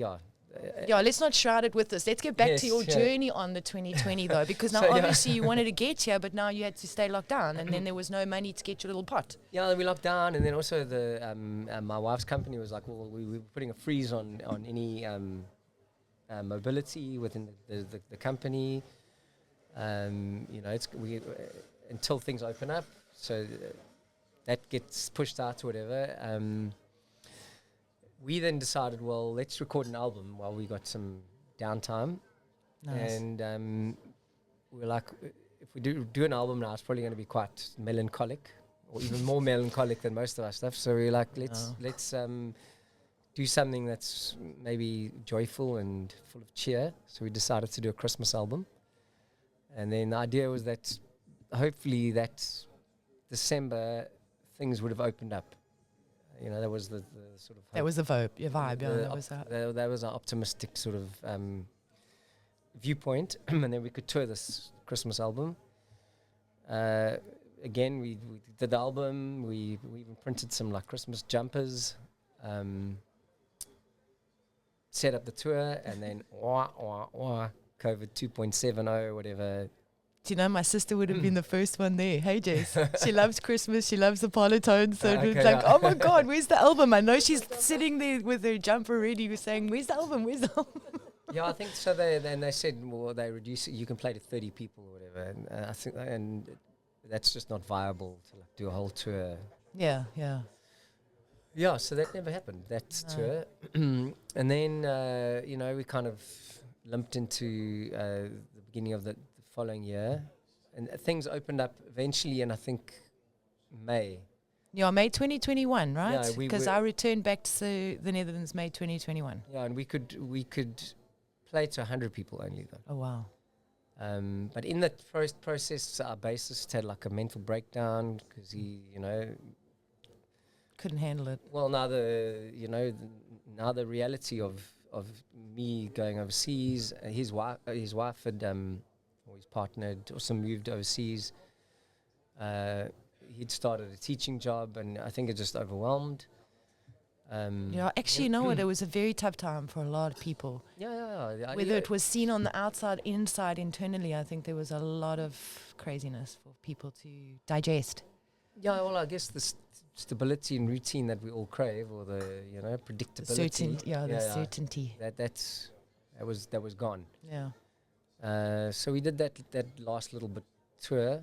let's not shroud it with this. Let's get back to your journey on the 2020, though, because now obviously you wanted to get here, but now you had to stay locked down, and then there was no money to get your little pot. Yeah, we locked down, and then also my wife's company was like, well, we were putting a freeze on any mobility within the company. You know, until things open up, so that gets pushed out or whatever. We then decided, well, let's record an album while we got some downtime. Nice. And we're like, if we do an album now, it's probably going to be quite melancholic, or even more melancholic than most of our stuff. So we're like, let's do something that's maybe joyful and full of cheer. So we decided to do a Christmas album. And then the idea was that hopefully that December things would have opened up. You know, that was the sort of hope. That was the vibe. That was our optimistic sort of viewpoint. And then we could tour this Christmas album. again, we did the album. We even printed some like Christmas jumpers. Set up the tour, and then COVID 2.70, whatever. Do you know, my sister would have been the first one there. Hey, Jess. She loves Christmas. She loves the Parlotones. So it's like, oh my God, where's the album? I know she's sitting there with her jumper ready. We're saying, where's the album? Where's the album? Yeah, I think so. They said, well, they reduce it. You can play to 30 people or whatever. And I think, and that's just not viable to like do a whole tour. Yeah, yeah. Yeah, so that never happened, that tour. And then, we kind of limped into the beginning of the following year. And things opened up eventually in, I think, May. Yeah, May 2021, right? Yeah, because I returned back to the Netherlands May 2021. Yeah, and we could play to 100 people only, though. Oh, wow. But in that first process, our bassist had like a mental breakdown because he, couldn't handle it. Well, now the reality of me going overseas, his wife had, or his partner had also moved overseas. He'd started a teaching job, and I think it just overwhelmed. Actually, you know what? It was a very tough time for a lot of people. Yeah. Whether it was seen on the outside, inside, internally, I think there was a lot of craziness for people to digest. Yeah, well, I guess the stability and routine that we all crave, or the predictability. The certainty. That was gone. Yeah. So we did that last little bit tour,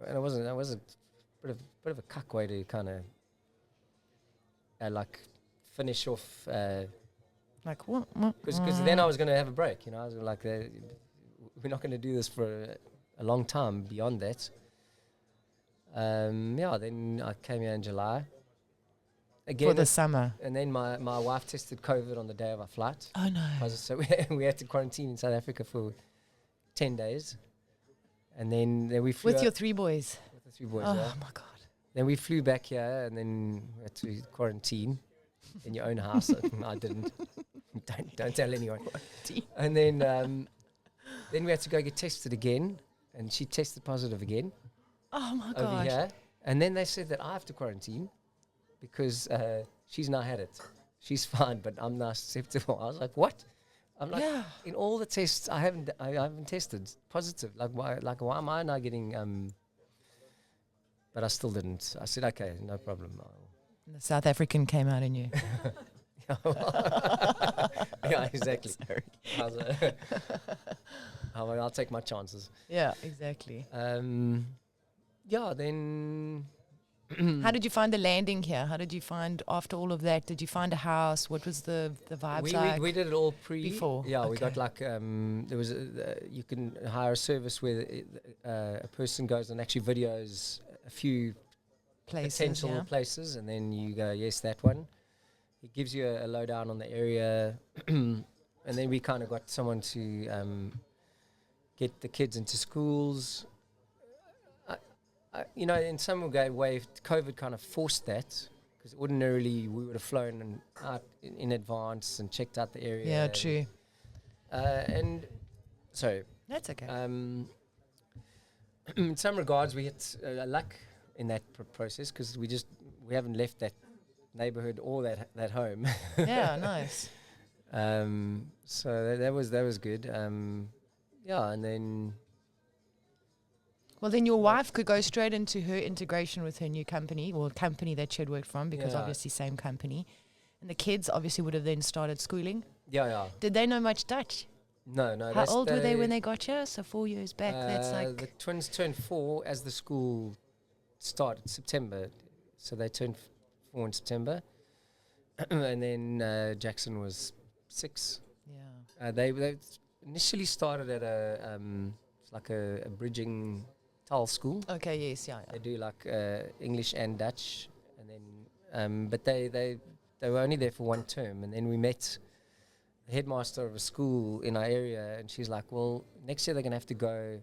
and it was a bit of a cuck way to kind of like finish off. Like what? Because then I was going to have a break. I was like, we're not going to do this for a long time beyond that. Then I came here in July. Again for the summer. And then my wife tested COVID on the day of our flight. Oh, no. So we had to quarantine in South Africa for 10 days. And then we flew with your 3 boys? With the 3 boys, oh, yeah. My God. Then we flew back here, and then we had to quarantine in your own house. I didn't. Don't tell anyone. And then we had to go get tested again, and she tested positive again. Oh my over gosh. here. And then they said that I have to quarantine because she's now had it. She's fine, but I'm now susceptible. I was like, what? I'm like, in all the tests, I haven't tested positive. Like why am I now getting? But I still didn't. I said, okay, no problem. And the South African came out in you. Yeah, exactly. Sorry. I'll take my chances. Yeah, exactly. Then. How did you find the landing here? How did you find, after all of that, did you find a house? What was the vibes like? We did it all before. Yeah, we got like, there was, you can hire a service where a person goes and actually videos a few potential places, and then you go, yes, that one. It gives you a lowdown on the area. And then we kind of got someone to get the kids into schools. In some way, COVID kind of forced that, because ordinarily we would have flown out in advance and checked out the area. Yeah, true. And so that's okay. In some regards, we had luck in that process, because we haven't left that neighborhood or that home. Yeah, nice. So that was good. And then. Well, then your wife could go straight into her integration with her new company, or company that she had worked from, because obviously same company. And the kids obviously would have then started schooling. Yeah. Did they know much Dutch? No. How old were they when they got here? So 4 years back. That's like the twins turned 4 as the school started, September. So they turned 4 in September. And then Jackson was 6. Yeah. They initially started at a bridging tile school. Okay, yes, yeah. They do like English and Dutch, and then but they were only there for 1 term, and then we met the headmaster of a school in our area, and she's like, well, next year they're gonna have to go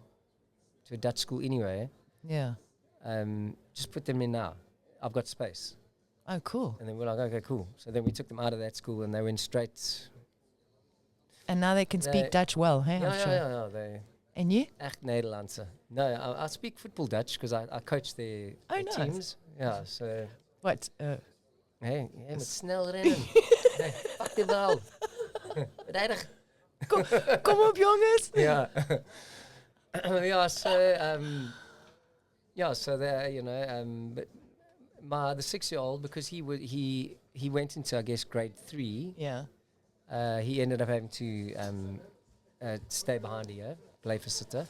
to a Dutch school anyway. Yeah. Just put them in now. I've got space. Oh, cool. And then we're like, okay, cool. So then we took them out of that school, and they went straight. And now they can speak Dutch well, hey? Yeah. And you? Echt Nederlandse. No, I speak football Dutch because I coach their Nice. teams. Yeah, so... What? Hey, jij moet snel rennen. Hey, pak de bal. Verdedig. Kom op, jongens. Yeah. Yeah, so there, but the 6-year-old, because he went into, I guess, grade 3. Yeah. He ended up having to stay behind a year, play for sitter,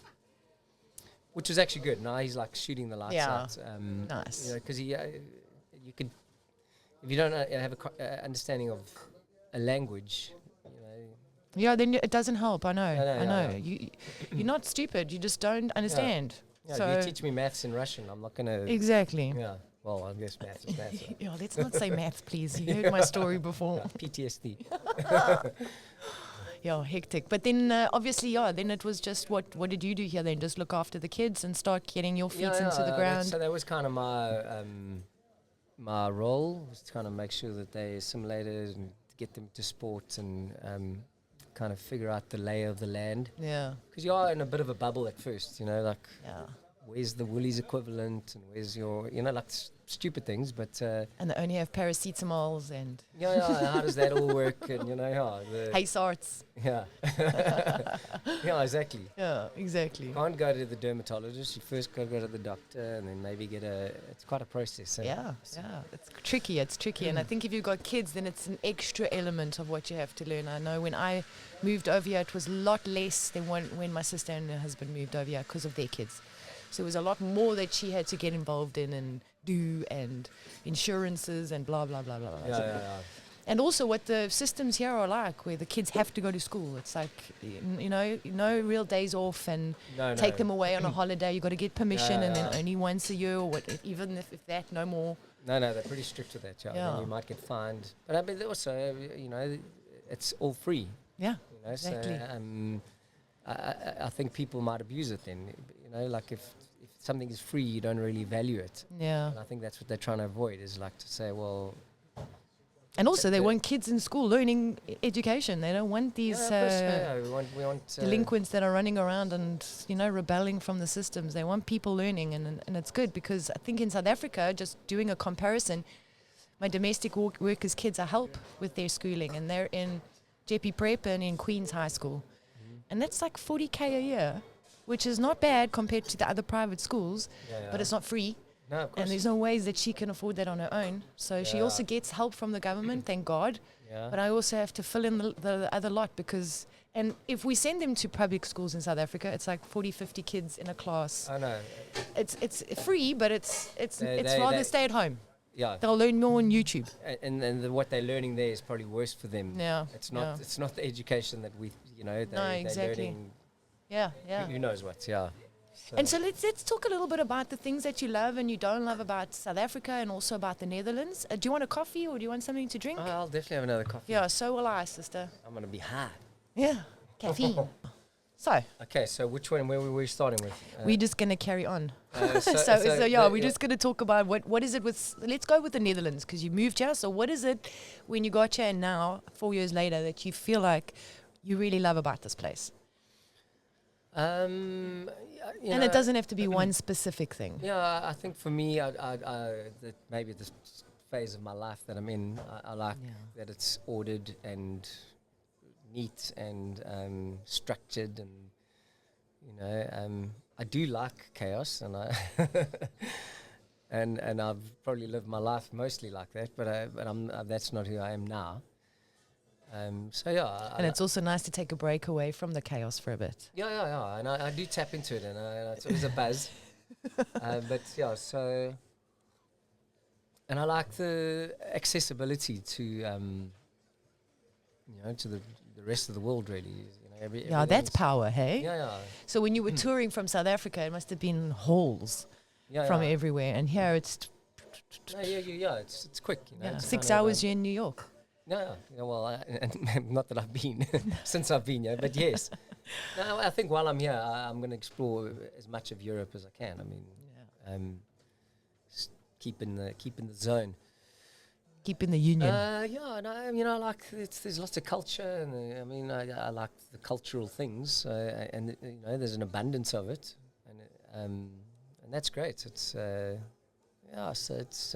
which was actually good. Now he's like shooting the lights out. Nice. Because you could, if you don't have a understanding of a language, Yeah, then it doesn't help. I know. I know. Yeah. You're not stupid. You just don't understand. Yeah, So if you teach me maths in Russian, I'm not going to... Exactly. Yeah, well, I guess maths is maths. Yeah, let's not say math, please. You heard my story before. Yeah, PTSD. Yeah, hectic. But then, obviously, then it was just, what did you do here then? Just look after the kids and start getting your feet into the ground? So that was kind of my role, was to kind of make sure that they assimilated and get them to sport and kind of figure out the lay of the land. Yeah. Because you are in a bit of a bubble at first, like... Yeah. Where's the Woolies equivalent, and where's your, like stupid things, but... and they only have paracetamols and... Yeah, how does that all work, and, Hace arts. Yeah. Yeah, exactly. Yeah, exactly. You can't go to the dermatologist, you first got to go to the doctor, and then maybe it's quite a process. Yeah, it's tricky, and I think if you've got kids, then it's an extra element of what you have to learn. I know when I moved over here, it was a lot less than when my sister and her husband moved over here because of their kids. So it was a lot more that she had to get involved in and do, and insurances and blah, blah, blah, blah. Yeah. And also what the systems here are like, where the kids have to go to school. It's like, no real days off, and take them away on a holiday. You got to get permission, and then only once a year, or even if that, no more. No, they're pretty strict with that. Yeah. You might get fined. But I mean, also, it's all free. Yeah, exactly. So, I think people might abuse it then. Like if something is free, you don't really value it. Yeah. And I think that's what they're trying to avoid, is like to say, well... And also they want kids in school learning education. They don't want these we want delinquents that are running around and, rebelling from the systems. They want people learning, and it's good, because I think in South Africa, just doing a comparison, my domestic workers' kids, I help with their schooling, and they're in JP Prep and in Queen's High School. And that's like 40K a year, which is not bad compared to the other private schools, but it's not free. No, of course. And there's no ways that she can afford that on her own. So she also gets help from the government, thank God. Yeah. But I also have to fill in the other lot, because... And if we send them to public schools in South Africa, it's like 40, 50 kids in a class. I know. It's free, but it's rather stay at home. Yeah. They'll learn more on YouTube. And what they're learning there is probably worse for them. Yeah. It's not the education that we, they're learning. Yeah. Who knows what, So. And so let's talk a little bit about the things that you love and you don't love about South Africa, and also about the Netherlands. Do you want a coffee, or do you want something to drink? I'll definitely have another coffee. Yeah, so will I, sister. I'm going to be high. Yeah, caffeine. So. Okay, so which one, where were we starting with? We're just going to carry on. We're just going to talk about what is it with, let's go with the Netherlands, because you moved here. So what is it when you got here and now, 4 years later, that you feel like you really love about this place? And it doesn't have to be one specific thing. Yeah, I think for me, that maybe this phase of my life that I'm in, I like that it's ordered and neat and structured, and I do like chaos, and I and I've probably lived my life mostly like that, but I'm that's not who I am now. And it's also nice to take a break away from the chaos for a bit. Yeah, and I do tap into it, and it's always a buzz. And I like the accessibility to to the rest of the world, really. That's power, hey? Yeah. So when you were touring from South Africa, it must have been halls from everywhere, and here it's... it's quick. 6 hours you're in New York. No, well, not that I've been since I've been here, but yes. No, I think while I'm here, I'm going to explore as much of Europe as I can. I mean, keep in the zone. keeping the union. Yeah, no, I mean, I like there's lots of culture, and I mean, I like the cultural things, and you know, there's an abundance of it, and that's great. It's yeah, so it's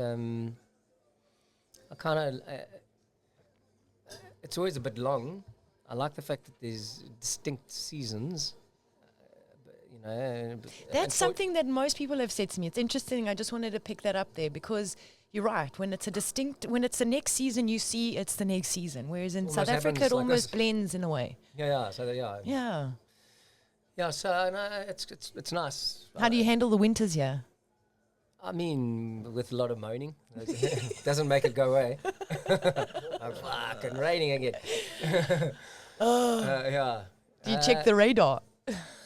I kind of it's always a bit long. I like the fact that there's distinct seasons. You know, That's something that most people have said to me. It's interesting. I just wanted to pick that up there because you're right. When it's the next season, you see it's the next season. Whereas in South Africa, it almost blends in a way. Yeah. So yeah. So no, it's nice. How do you handle the winters here? I mean, with a lot of moaning. It doesn't make it go away. I'm fucking raining again. Yeah. Do you check the radar?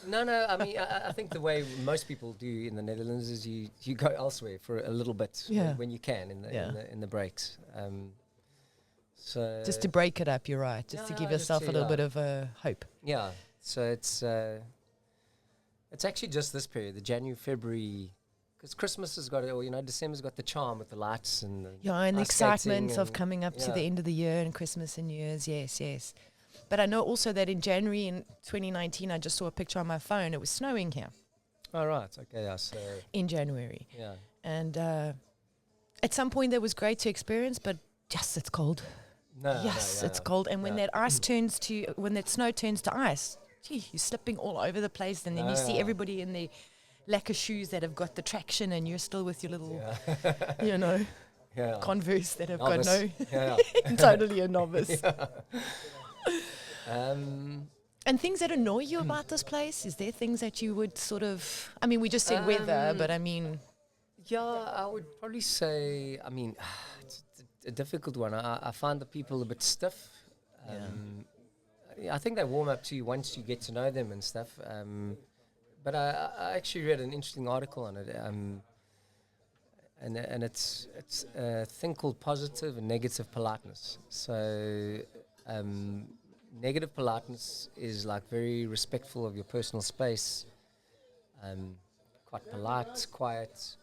No. I mean, I think the way most people do in the Netherlands is you go elsewhere for a little bit when you can in the breaks. So just to break it up, you're right. Just to give yourself a little bit of hope. Yeah. So it's actually just this period, the January, February. Because Christmas has got it, or you know, December's got the charm with the lights and the excitement of coming up to the end of the year and Christmas and New Year's. Yes. But I know also that in January in 2019, I just saw a picture on my phone. It was snowing here. Oh right, okay, yeah. So in January, yeah, and at some point that was great to experience, but yes, it's cold. It's cold, and when that snow turns to ice, gee, you're slipping all over the place, and then you see everybody in their lacquer shoes that have got the traction, and you're still with your little, Converse that have got no, totally a novice. And things that annoy you about this place? Is there things that you would sort of, I mean, we just said weather, but I mean. Yeah, I would probably say, I mean, it's a difficult one. I find the people a bit stiff. I think they warm up to you once you get to know them and stuff. But I actually read an interesting article on it, and it's a thing called positive and negative politeness. So negative politeness is like very respectful of your personal space, quite polite, quiet,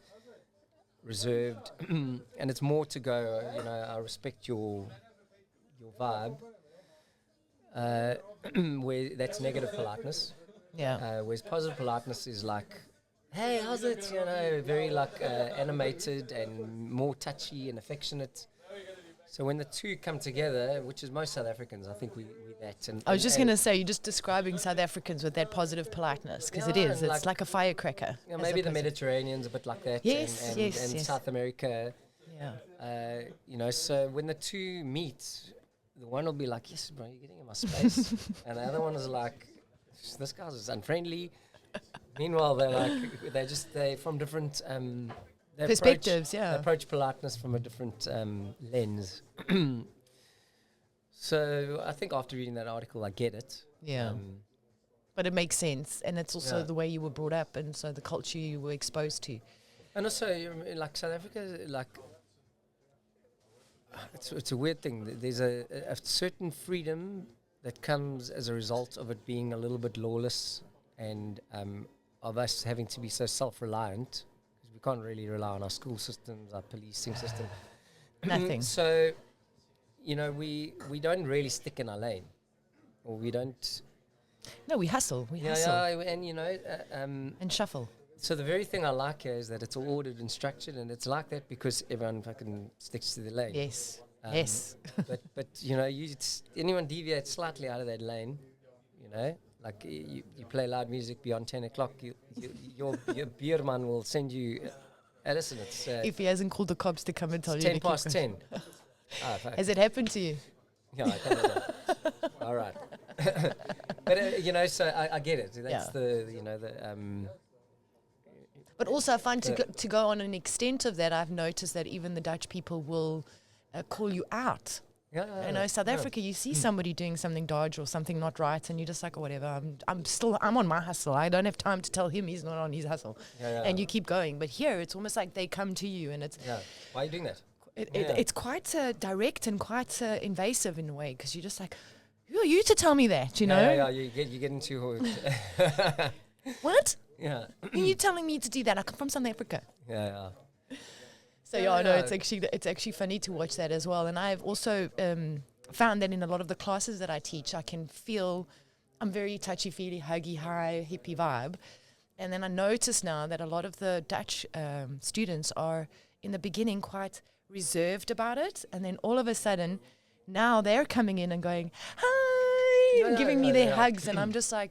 reserved, and it's more to go, you know, I respect your vibe, where that's negative politeness. Yeah. Whereas positive politeness is like, hey, how's it? You know, very like animated and more touchy and affectionate. So when the two come together, which is most South Africans, I think we're that. And I was just going to say, you're just describing South Africans with that positive politeness, because it is. It's like a firecracker. Yeah, maybe the Mediterranean's a bit like that. Yes, and South America. Yeah. You know, so when the two meet, the one will be like, yes, bro, you're getting in my space. And the other one is like, this guy's just unfriendly. Meanwhile, they're from different perspectives. They approach politeness from a different lens. So I think after reading that article, I get it. Yeah, but it makes sense, and it's also the way you were brought up, and so the culture you were exposed to. And also, like South Africa, like it's a weird thing. There's a certain freedom that comes as a result of it being a little bit lawless, and of us having to be so self-reliant, because we can't really rely on our school systems, our policing system. Nothing. So, you know, we don't really stick in our lane, or we don't. No, we hustle. Yeah, and you know, and shuffle. So the very thing I like here is that it's all ordered and structured, and it's like that because everyone fucking sticks to the lane. Yes. Yes. but you know, anyone deviates slightly out of that lane, you know, like you play loud music beyond 10 o'clock, your beerman will send you. Listen, it's if he hasn't called the cops to come and tell you. 10 past 10. Has it happened to you? Yeah, I can imagine. All right. But you know, so I get it. That's But also, I find to go on an extent of that, I've noticed that even the Dutch people will call you out. Yeah, you know, South Africa, you see somebody doing something dodge or something not right, and you're just like, oh, whatever. I'm on my hustle. I don't have time to tell him he's not on his hustle, and you keep going. But here, it's almost like they come to you, and it's. Yeah. Why are you doing that? It's quite direct and quite invasive in a way, because you're just like, who are you to tell me that? You know? Yeah. You get into what? Yeah. Are you telling me to do that? I come from South Africa. Yeah. So yeah, I know it's actually funny to watch that as well. And I've also found that in a lot of the classes that I teach, I can feel I'm very touchy-feely, huggy, high, hippie vibe. And then I notice now that a lot of the Dutch students are in the beginning quite reserved about it. And then all of a sudden, now they're coming in and going, hi, and giving me their hugs. And I'm just like,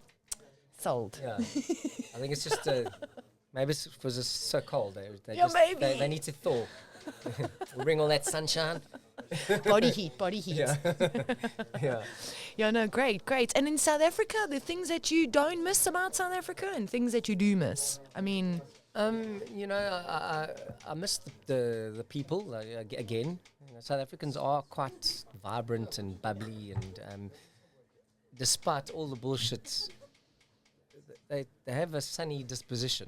sold. Yeah. I think it's just, maybe it's because it's so cold. They need to thaw. We'll bring all that sunshine. Body heat. Yeah. Yeah. Yeah, no, great. And in South Africa, the things that you don't miss about South Africa and things that you do miss. I mean, I miss the people again. South Africans are quite vibrant and bubbly, and despite all the bullshit, they have a sunny disposition.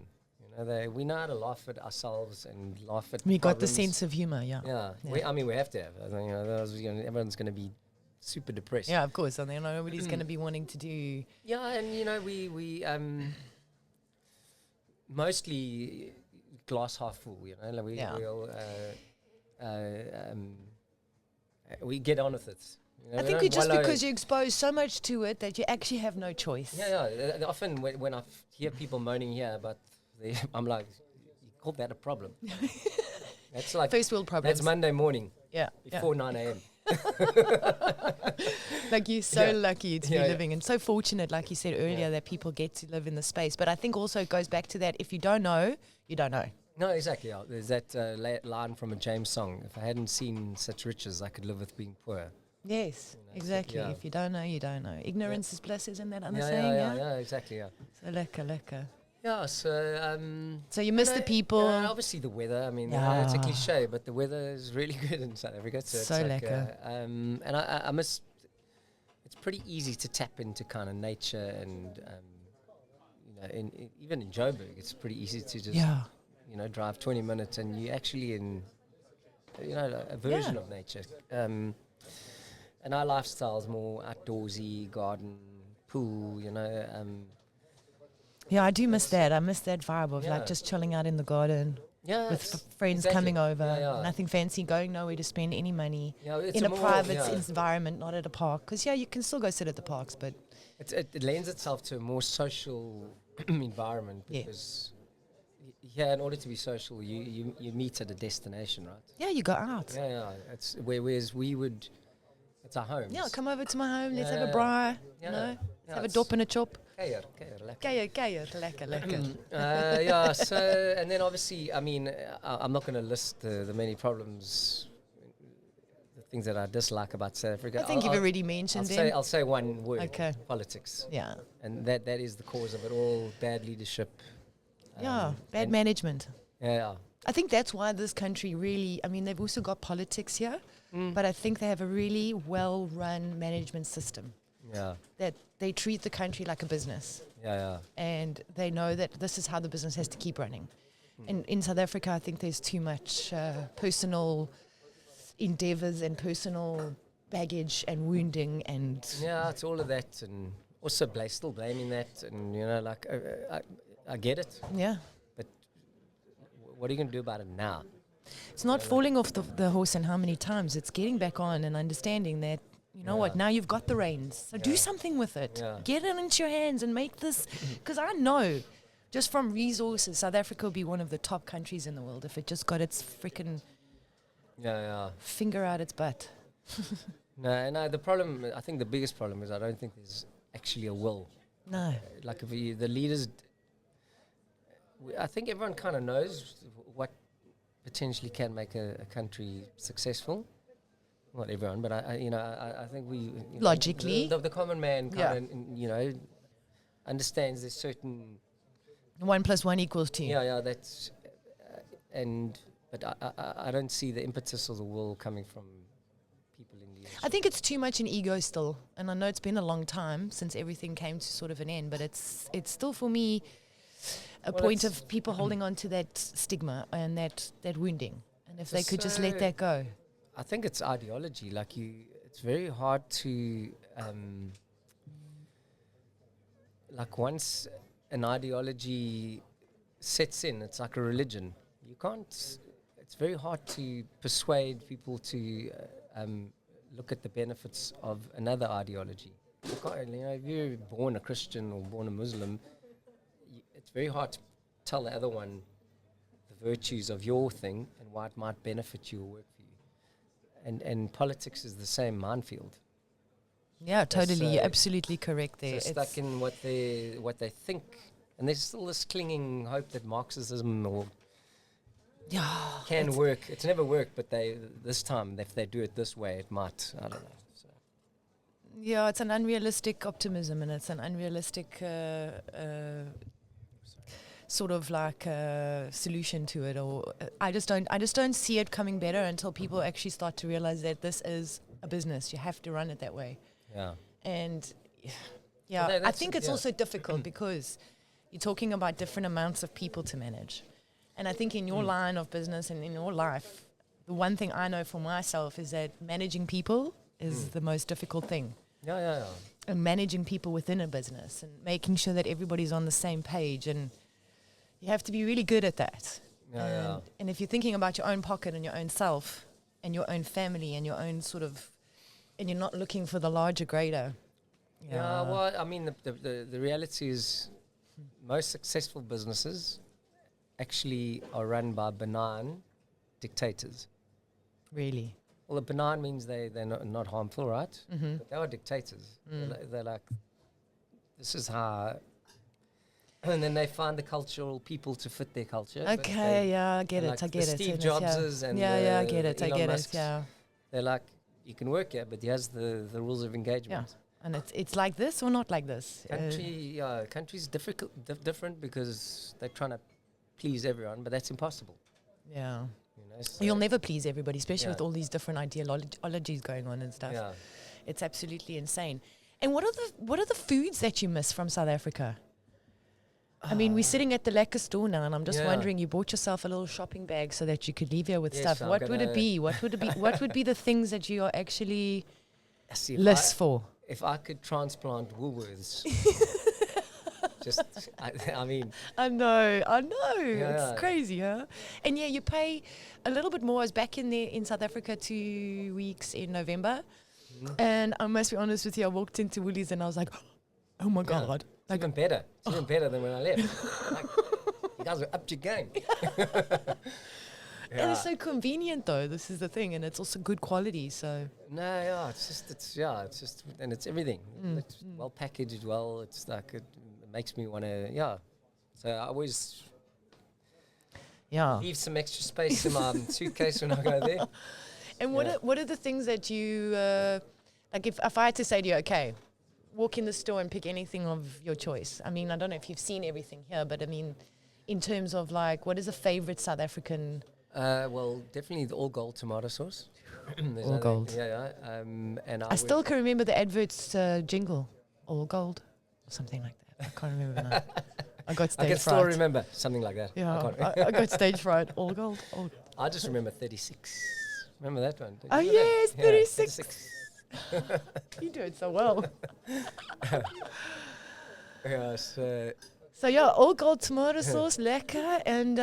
We know how to laugh at ourselves and laugh at. We got the problems. sense of humor, yeah. We have to have. I think, otherwise, everyone's going to be super depressed. Yeah, of course. And then nobody's going to be wanting to do. Yeah, and we mostly glass half full. We get on with it. I think just because you expose so much to it that you actually have no choice. Yeah. Often when I hear people moaning here about, I'm like, you call that a problem? That's like first world problems. That's Monday morning. Yeah. Before 9 a.m. Like you're so lucky to be living and so fortunate, like you said earlier, that people get to live in the space. But I think also it goes back to that: if you don't know, you don't know. No, exactly. Yeah. There's that line from a James song: "If I hadn't seen such riches, I could live with being poor." Yes, exactly. So, if you don't know, you don't know. Ignorance is bliss, isn't that other yeah, saying? Yeah, exactly. Yeah. So lekker. Yeah, so so you miss the people. Obviously the weather. I mean, it's a cliche, but the weather is really good in South Africa. So it's lekker. And I miss. It's pretty easy to tap into kind of nature, and even in Joburg, it's pretty easy to just drive 20 minutes and you actually in a version of nature. And our lifestyle is more outdoorsy, garden, pool. Yeah, I do miss that. I miss that vibe of like just chilling out in the garden with friends coming over. Nothing fancy, going nowhere to spend any money in a private environment, not at a park. Because you can still go sit at the parks, but it lends itself to a more social environment because in order to be social, you meet at a destination, right? Yeah, you go out. Yeah. It's whereas we would. It's our home. Yeah, come over to my home. Let's have a braai. Let's have a dop and a chop. Keier, lekker. So, and then obviously, I mean, I'm not going to list the many problems, the things that I dislike about South Africa. I think you've already mentioned them. I'll say one word. Okay. Politics. Yeah. And that is the cause of it all, bad leadership. Bad management. Yeah. I think that's why this country really, I mean, they've also got politics here, but I think they have a really well-run management system. Yeah. That they treat the country like a business. Yeah. And they know that this is how the business has to keep running. And in South Africa, I think there's too much personal endeavors and personal baggage and wounding and... Yeah, it's all of that. And also still blaming that. And, I get it. Yeah. But what are you going to do about it now? It's not falling off the horse and how many times. It's getting back on and understanding that, you know what, now you've got the reins. So do something with it. Yeah. Get it into your hands and make this. Because I know, just from resources, South Africa would be one of the top countries in the world if it just got its freaking finger out its butt. No, the problem, I think the biggest problem is I don't think there's actually a will. No. Like if the leaders, I think everyone kind of knows what potentially can make a country successful. Not everyone, but I think we logically the common man kind of understands there's certain 1 + 1 = 2. Yeah, that's but I don't see the impetus or the will coming from people in leadership. I think it's too much an ego still, and I know it's been a long time since everything came to sort of an end, but it's still for me a point of people holding on to that stigma and that wounding, and if they could just let that go. I think it's ideology. It's very hard to, once an ideology sets in, it's like a religion. You can't, it's very hard to persuade people to look at the benefits of another ideology. If you're born a Christian or born a Muslim, it's very hard to tell the other one the virtues of your thing and why it might benefit you or work for you. And politics is the same minefield. Yeah, totally. You're absolutely correct there. So stuck in what they think, and there's still this clinging hope that Marxism or can work. It's never worked, but this time, if they do it this way, it might. I don't know. So. Yeah, it's an unrealistic optimism, and it's an unrealistic sort of like solution to it. Or I just don't see it coming better until people actually start to realize that this is a business. You have to run it that way. Yeah. And yeah, I think it's also difficult because you're talking about different amounts of people to manage. And I think in your line of business and in your life, the one thing I know for myself is that managing people is the most difficult thing. Yeah. And managing people within a business and making sure that everybody's on the same page. And you have to be really good at that. And if you're thinking about your own pocket and your own self and your own family and your own sort of, and you're not looking for the larger, greater. Yeah, well, I mean, the reality is most successful businesses actually are run by benign dictators. Really? Well, benign means they're not harmful, right? Mm-hmm. But they are dictators. They're like, this is how... And then they find the cultural people to fit their culture. Okay, I get it, I get it. Steve Jobses and I get it, Elon I get Musks, it, yeah. They're like, you can work here, but here's the rules of engagement. Yeah, and it's like this or not like this. Country's different because they're trying to please everyone, but that's impossible. Yeah. You know, so you'll never please everybody, especially with all these different ideologies going on and stuff. Yeah. It's absolutely insane. And what are the foods that you miss from South Africa? I mean, we're sitting at the Lekker store now, and I'm just wondering, you bought yourself a little shopping bag so that you could leave here with stuff. What would it be? What would it be? What would be the things that you are actually list for? If I could transplant Woolworths, I mean. I know. It's crazy, huh? And yeah, you pay a little bit more. I was back in South Africa 2 weeks in November, and I must be honest with you, I walked into Woolies and I was like, oh my God. It's even better. It's even better than when I left. Like, you guys are up to your game. And it's so convenient, though. This is the thing, and it's also good quality. So it's just, and it's everything. It's well packaged, well. It's like it makes me want to, So I always leave some extra space in my suitcase when I go there. And what are the things that you like? If I had to say to you, okay, walk in the store and pick anything of your choice. I mean, I don't know if you've seen everything here, but I mean, in terms of like, what is a favorite South African? Well, definitely the all gold tomato sauce. All gold. And I still can remember the adverts jingle, all gold, or something like that. I can't remember now. I got stage fright. I can still remember something like that. Yeah, I got stage fright. All gold. I just remember 36. Remember that one? Oh yes, 36. You do it so well. So all gold tomato sauce, lekker, and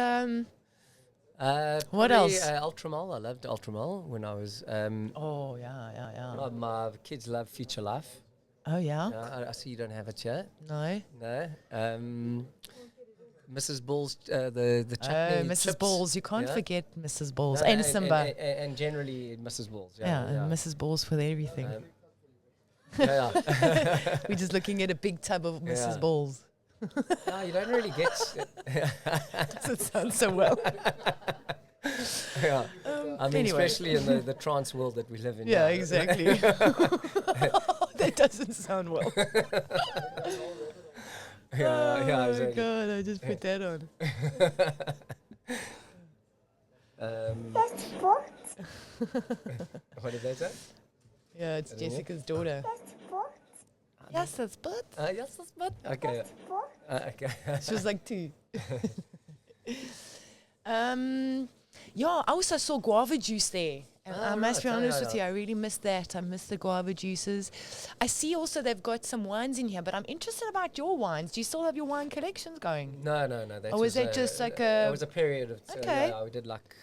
what else? Ultramol. I loved Ultramol when I was. My kids love Future Life. Oh yeah. I see you don't have it yet. No. Mrs. Ball's the chutney. Mrs. Chips. Ball's. You can't forget Mrs. Ball's and Simba. And generally Mrs. Ball's. And Mrs. Ball's for everything. We're just looking at a big tub of Mrs. Ball's. No, you don't really get. Doesn't sound so well. I mean, especially in the trance world that we live in. Yeah, exactly. That doesn't sound well. Exactly. Oh God, I just put that on. That's what? What did they say? Yeah, it's Jessica's daughter. That's what? Yes, that's but. Yes, that's but. Okay. Okay. She was like 2. I also saw guava juice there. And I must be honest with you, I really missed that. I missed the guava juices. I see also they've got some wines in here, but I'm interested about your wines. Do you still have your wine collections going? No. Or was that just like a... It was a period of... Okay. We did like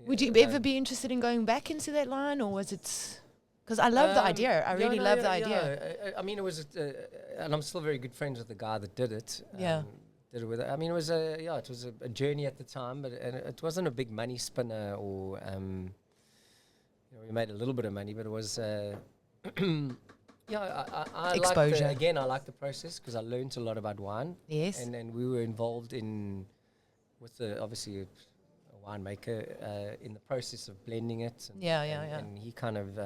Would you ever be interested in going back into that line, or was it? Because I love the idea. I really love the idea. I mean, it was, and I'm still very good friends with the guy that did it. Yeah. Did it with. I mean, it was a journey at the time, but it wasn't a big money spinner, or we made a little bit of money, but it was. I Exposure. I like the process because I learned a lot about wine. Yes. And we were involved with obviously a winemaker in the process of blending it. And And he kind of,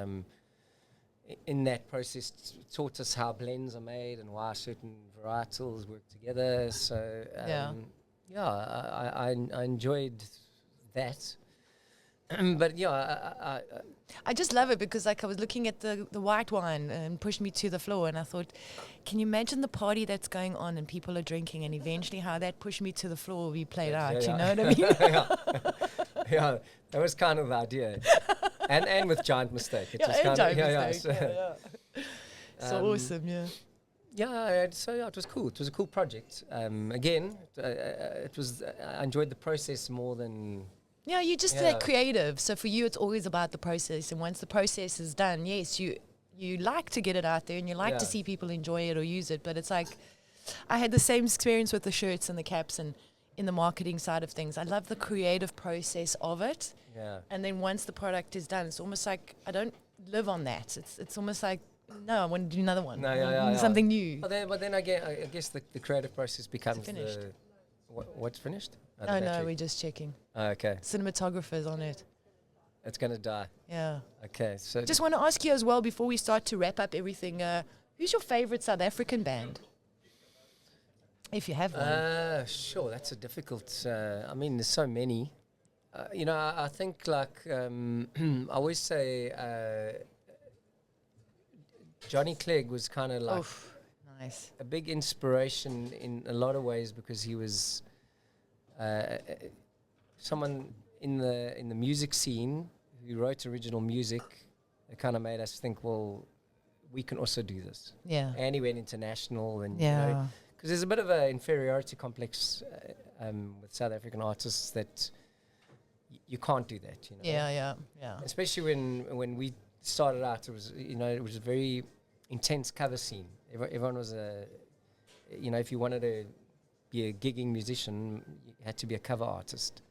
in that process, taught us how blends are made and why certain varietals work together. So, I enjoyed that. But I just love it because I was looking at the white wine and pushed me to the floor, and I thought, can you imagine the party that's going on and people are drinking, and eventually how that pushed me to the floor will be played out. You know what I mean? Yeah, that was kind of the idea, and with Giant Mistake, it was kind of So awesome, So it was cool. It was a cool project. Again, it was. I enjoyed the process more than. Yeah, you're just that creative. So for you, it's always about the process. And once the process is done, yes, you like to get it out there and you like to see people enjoy it or use it. But it's like, I had the same experience with the shirts and the caps and in the marketing side of things. I love the creative process of it. Yeah. And then once the product is done, it's almost like I don't live on that. It's almost like, no, I want to do another one. Something new. But then I guess the creative process becomes finished. What's finished? No, we're just checking. Okay. Cinematographers on it. It's going to die. Yeah. Okay. So just want to ask you as well, before we start to wrap up everything, who's your favorite South African band? If you have one. Sure, that's a difficult... I mean, there's so many. I think like... I always say... Johnny Clegg was kind of like... Nice. A big inspiration in a lot of ways because he was... someone in the music scene who wrote original music. It kind of made us think, well, we can also do this. Yeah. And he went international, and because there's a bit of an inferiority complex with South African artists that you can't do that. Yeah. Especially when we started out, it was a very intense cover scene. Everyone was if you wanted to be a gigging musician, you had to be a cover artist,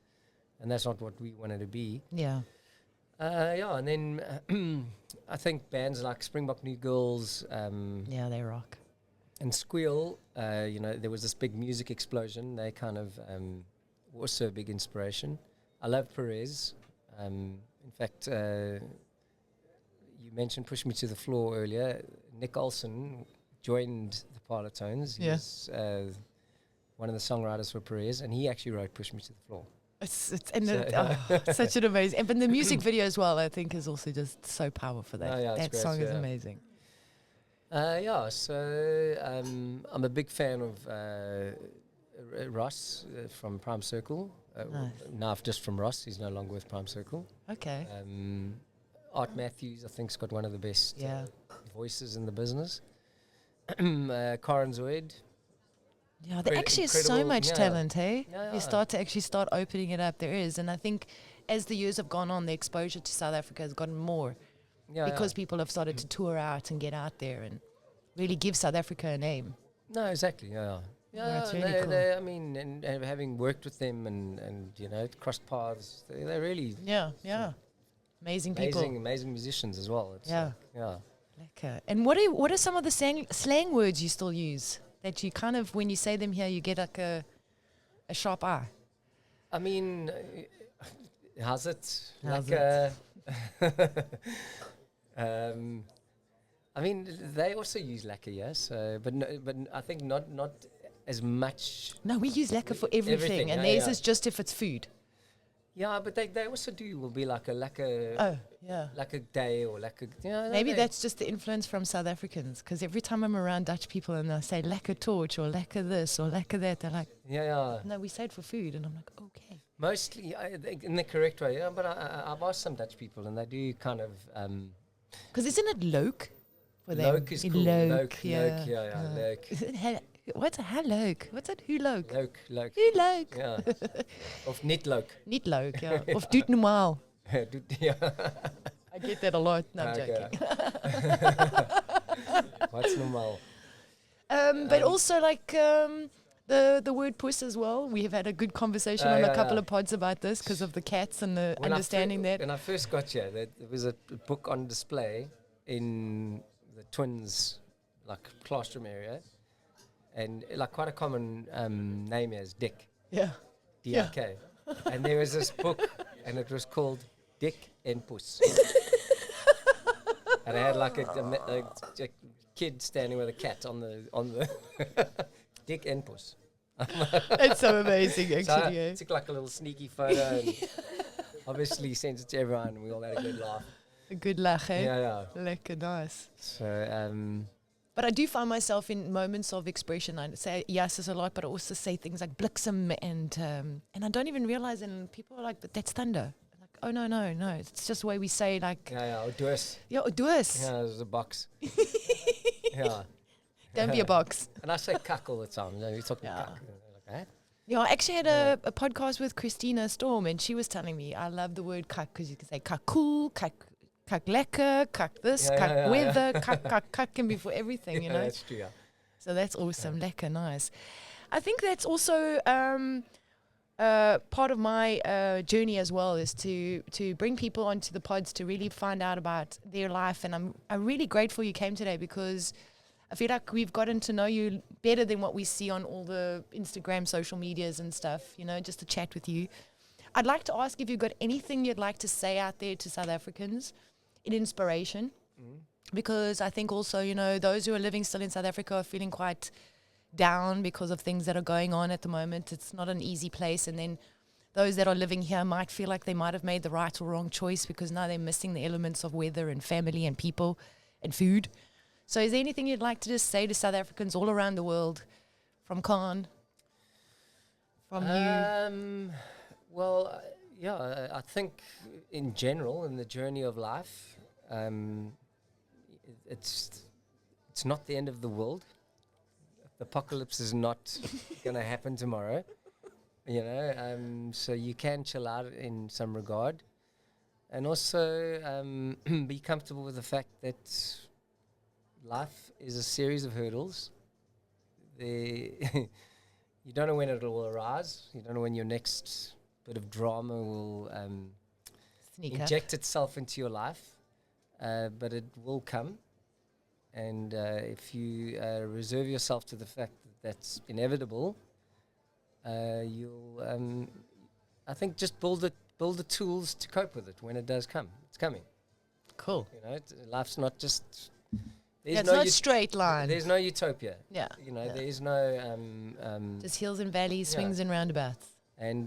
and that's not what we wanted to be. Yeah. And then I think bands like Springbok New Girls, they rock, and Squeal. There was this big music explosion. They kind of were also a big inspiration. I love Perez. In fact, you mentioned Push Me to the Floor earlier. Nick Olsen joined the Parlotones. He was one of the songwriters for Perez, and he actually wrote Push Me to the Floor. It's such an amazing... But the music video as well, I think, is also just so powerful. That song is amazing. So I'm a big fan of Ross from Prime Circle. Nice. Now just from Ross, he's no longer with Prime Circle. Okay. Art Matthews, I think, has got one of the best voices in the business. Karen Zoid. Yeah, there actually is so much talent, hey? You start opening it up, there is. And I think as the years have gone on, the exposure to South Africa has gotten more because people have started to tour out and get out there and really give South Africa a name. No, exactly, That's really cool. I mean, and having worked with them and crossed paths, they're really... Amazing people. Amazing musicians as well. It's Lekker. And what are some of the slang words you still use that you kind of, when you say them here, you get like a sharp eye? I mean, how's it? I mean, they also use lekker, yes, but I think not as much. No, we use lekker for everything, and theirs is just if it's food. Yeah, but they also will be like a lekker. Like a day or like a... Maybe that's just the influence from South Africans, because every time I'm around Dutch people and they say lekker torch or lekker this or lekker that, they're like, no, we say it for food. And I'm like, okay. Mostly in the correct way, but I've asked some Dutch people and they do kind of... Because isn't it loke for them? Loke is cool. Loke, Loke. What's a hallook? What's it? Hulook? Leuk. Hulook. Yeah. Of niet leuk. Niet leuk, ja. Of doet normaal. Yeah. I get that a lot. No, I'm Okay. joking. What's normal? But also like the word puss as well. We have had a good conversation on a couple of pods about this because of the cats and the understanding that. When I first got here, there was a book on display in the twins' like classroom area, and like quite a common name is Dick. Yeah. D-I-K. And there was this book, and it was called Dick and Puss. And I had like a kid standing with a cat on the Dick and Puss. It's so amazing, So actually. I took like a little sneaky photo and obviously sent it to everyone, and we all had a good laugh. A good laugh, eh? Yeah. Lekker, nice. So, But I do find myself in moments of expression. I say Yussus a lot, but I also say things like bliksem and I don't even realize, and people are like, but that's thunder. I'm like, oh, no. It's just the way we say, like... yeah, doos. Yeah, doos. Yeah, there's a box. Yeah. Don't be a box. And I say cuck all the time. You know, you're talking cuck. Like that. Yeah, I actually had a podcast with Christina Storm, and she was telling me I love the word cuck because you can say cuck cool, cuck lekker, cuck this, cuck weather, cuck can be for everything, you know. That's true. Yeah. So that's awesome, lekker, nice. I think that's also part of my journey as well, is to bring people onto the pods to really find out about their life, and I'm really grateful you came today because I feel like we've gotten to know you better than what we see on all the Instagram social medias and stuff, you know, just to chat with you. I'd like to ask if you've got anything you'd like to say out there to South Africans in inspiration, because I think also, you know, those who are living still in South Africa are feeling quite down because of things that are going on at the moment. It's not an easy place. And then those that are living here might feel like they might have made the right or wrong choice because now they're missing the elements of weather and family and people and food. So is there anything you'd like to just say to South Africans all around the world, from Khan, from you? Well, yeah, I think in general, in the journey of life, it's not the end of the world. The apocalypse is not going to happen tomorrow, you know. So you can chill out in some regard, and also be comfortable with the fact that life is a series of hurdles. You don't know when it will arise. You don't know when your next bit of drama will inject itself into your life, but it will come. And if you reserve yourself to the fact that that's inevitable, you'll, I think, just build the tools to cope with it when it does come. It's coming. Cool. You know, life's not just... It's not straight line. There's no utopia. Yeah. You know, there is no... just hills and valleys, swings and roundabouts. And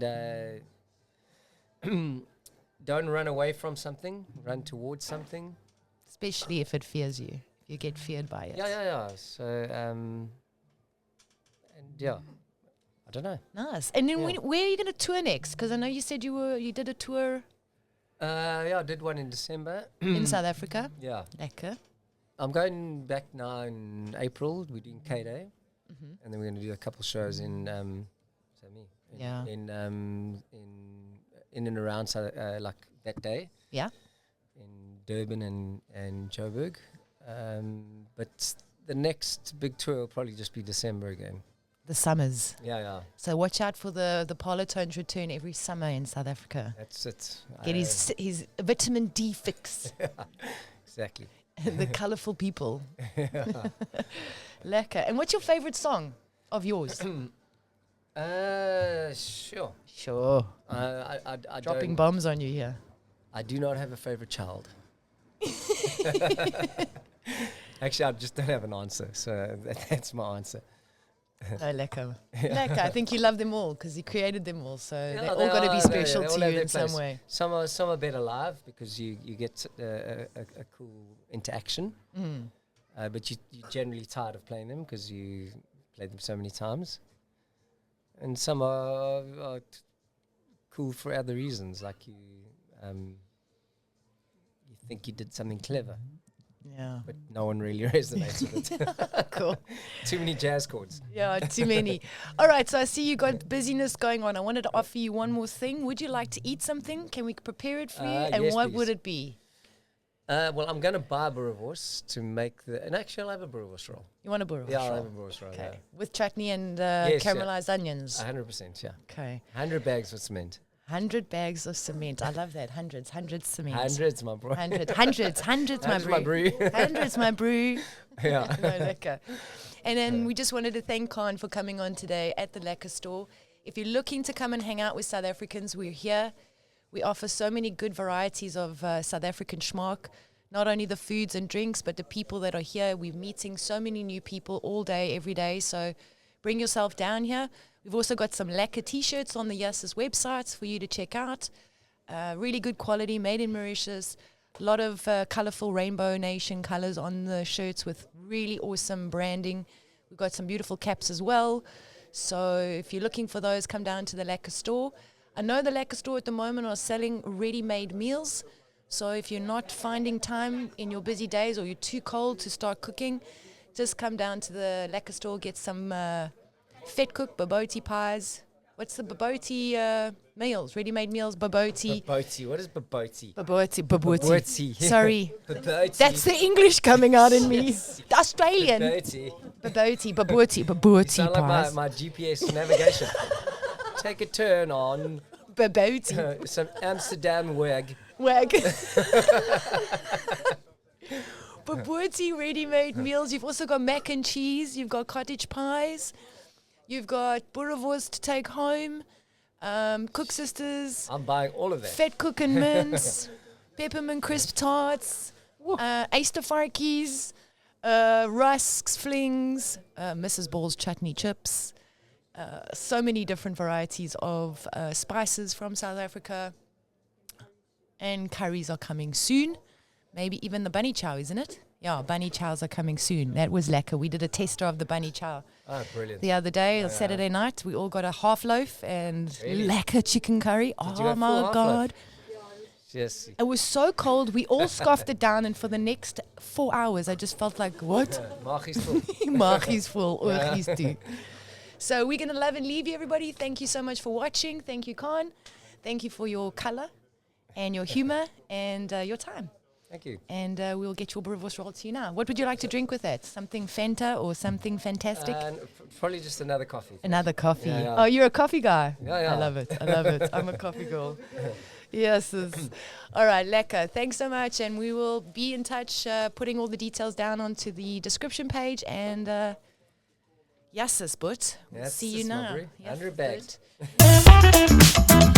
don't run away from something. Run towards something. Especially if it fears you. You get feared by it. Yeah. So, and yeah, I don't know. Nice. And then where are you going to tour next? Because I know you said you did a tour. Yeah, I did one in December. In South Africa. Yeah. Lekker. I'm going back now in April. We're doing K-Day. And then we're going to do a couple shows in, in and around like that day. Yeah. In Durban and Joburg. But the next big tour will probably just be December again. The summers. Yeah. So watch out for the Parlotones return every summer in South Africa. That's it. Get his vitamin D fix. Exactly. The colourful people. Lekker. And what's your favourite song of yours? Sure. Sure. I Dropping bombs on you here. I do not have a favourite child. Actually, I just don't have an answer, so that's my answer. No, lekker. Lekker. I think you love them all because you created them all, so they're all got to be special to you in some way. Some are better live because you get a cool interaction, but you're generally tired of playing them because you played them so many times. And some are cool for other reasons, like you think you did something clever. Yeah. but no one really resonates with it. Cool. Too many jazz chords. Yeah, too many. All right, so I see you got busyness going on. I wanted to offer you one more thing. Would you like to eat something? Can we prepare it for you? And Yes, what please. would it be? Well, I'm going to buy boerewors to make and actually I'll have a boerewors roll. You want a boerewors Yeah, I'll roll? have a boerewors roll. Okay. With chutney and Yes, yeah. caramelized onions. 100%, yeah. Okay. 100 bags of cement. 100 bags of cement. I love that. Hundreds cement. Hundreds, my bro. Hundreds, my Hundreds, my brew. brew. Hundreds, my brew. Yeah. No, lekker. And then we just wanted to thank Khan for coming on today at the Lekker Store. If you're looking to come and hang out with South Africans, we're here. We offer so many good varieties of South African Smaak. Not only the foods and drinks, but the people that are here. We're meeting so many new people all day, every day. So bring yourself down here. We've also got some Lekker t-shirts on the Yussus website for you to check out. Really good quality, made in Mauritius. A lot of colorful Rainbow Nation colors on the shirts with really awesome branding. We've got some beautiful caps as well. So if you're looking for those, come down to the Lekker Store. I know the Lekker Store at the moment are selling ready-made meals. So if you're not finding time in your busy days or you're too cold to start cooking, just come down to the Lekker Store, get some vet cook baboti pies. What's the baboti meals? Ready-made meals, baboti. Baboti. What is baboti? Baboti. Sorry. Baboti. That's the English coming out in me. The Australian. Baboti. Baboti Sound like pies. my GPS navigation. Take a turn on Baboti. some Amsterdam wag. Baboti ready-made meals. You've also got mac and cheese. You've got cottage pies. You've got boerewors to take home. Cook Sisters. I'm buying all of that. Vet Cook and Mince. Peppermint crisp tarts. Eastervarkies. Rusks, flings. Mrs. Ball's chutney chips. So many different varieties of spices from South Africa. And curries are coming soon. Maybe even the bunny chow, isn't it? Yeah, bunny chows are coming soon. That was lekker. We did a tester of the bunny chow Brilliant. the other day, on Saturday night. We all got a half loaf and Really? lekker chicken curry. you Oh have my full half God. Yes. It was so cold. We all scoffed it down, and for the next 4 hours, I just felt like, what? Maag is full. Maag is full. Oog is toe. So we're going to love and leave you, everybody. Thank you so much for watching. Thank you, Khan. Thank you for your color and your humor and your time. Thank you. And we'll get your boerewors roll to you now. What would you like to drink with that? Something Fanta or something fantastic? Probably just another coffee. Another coffee. Yeah, yeah. Oh, you're a coffee guy? Yeah. I love it. I love it. I'm a coffee girl. Yes. All right, lekker. Thanks so much. And we will be in touch, putting all the details down onto the description page. And Yussus, but we'll see you now. 100 bags. Yussus, but.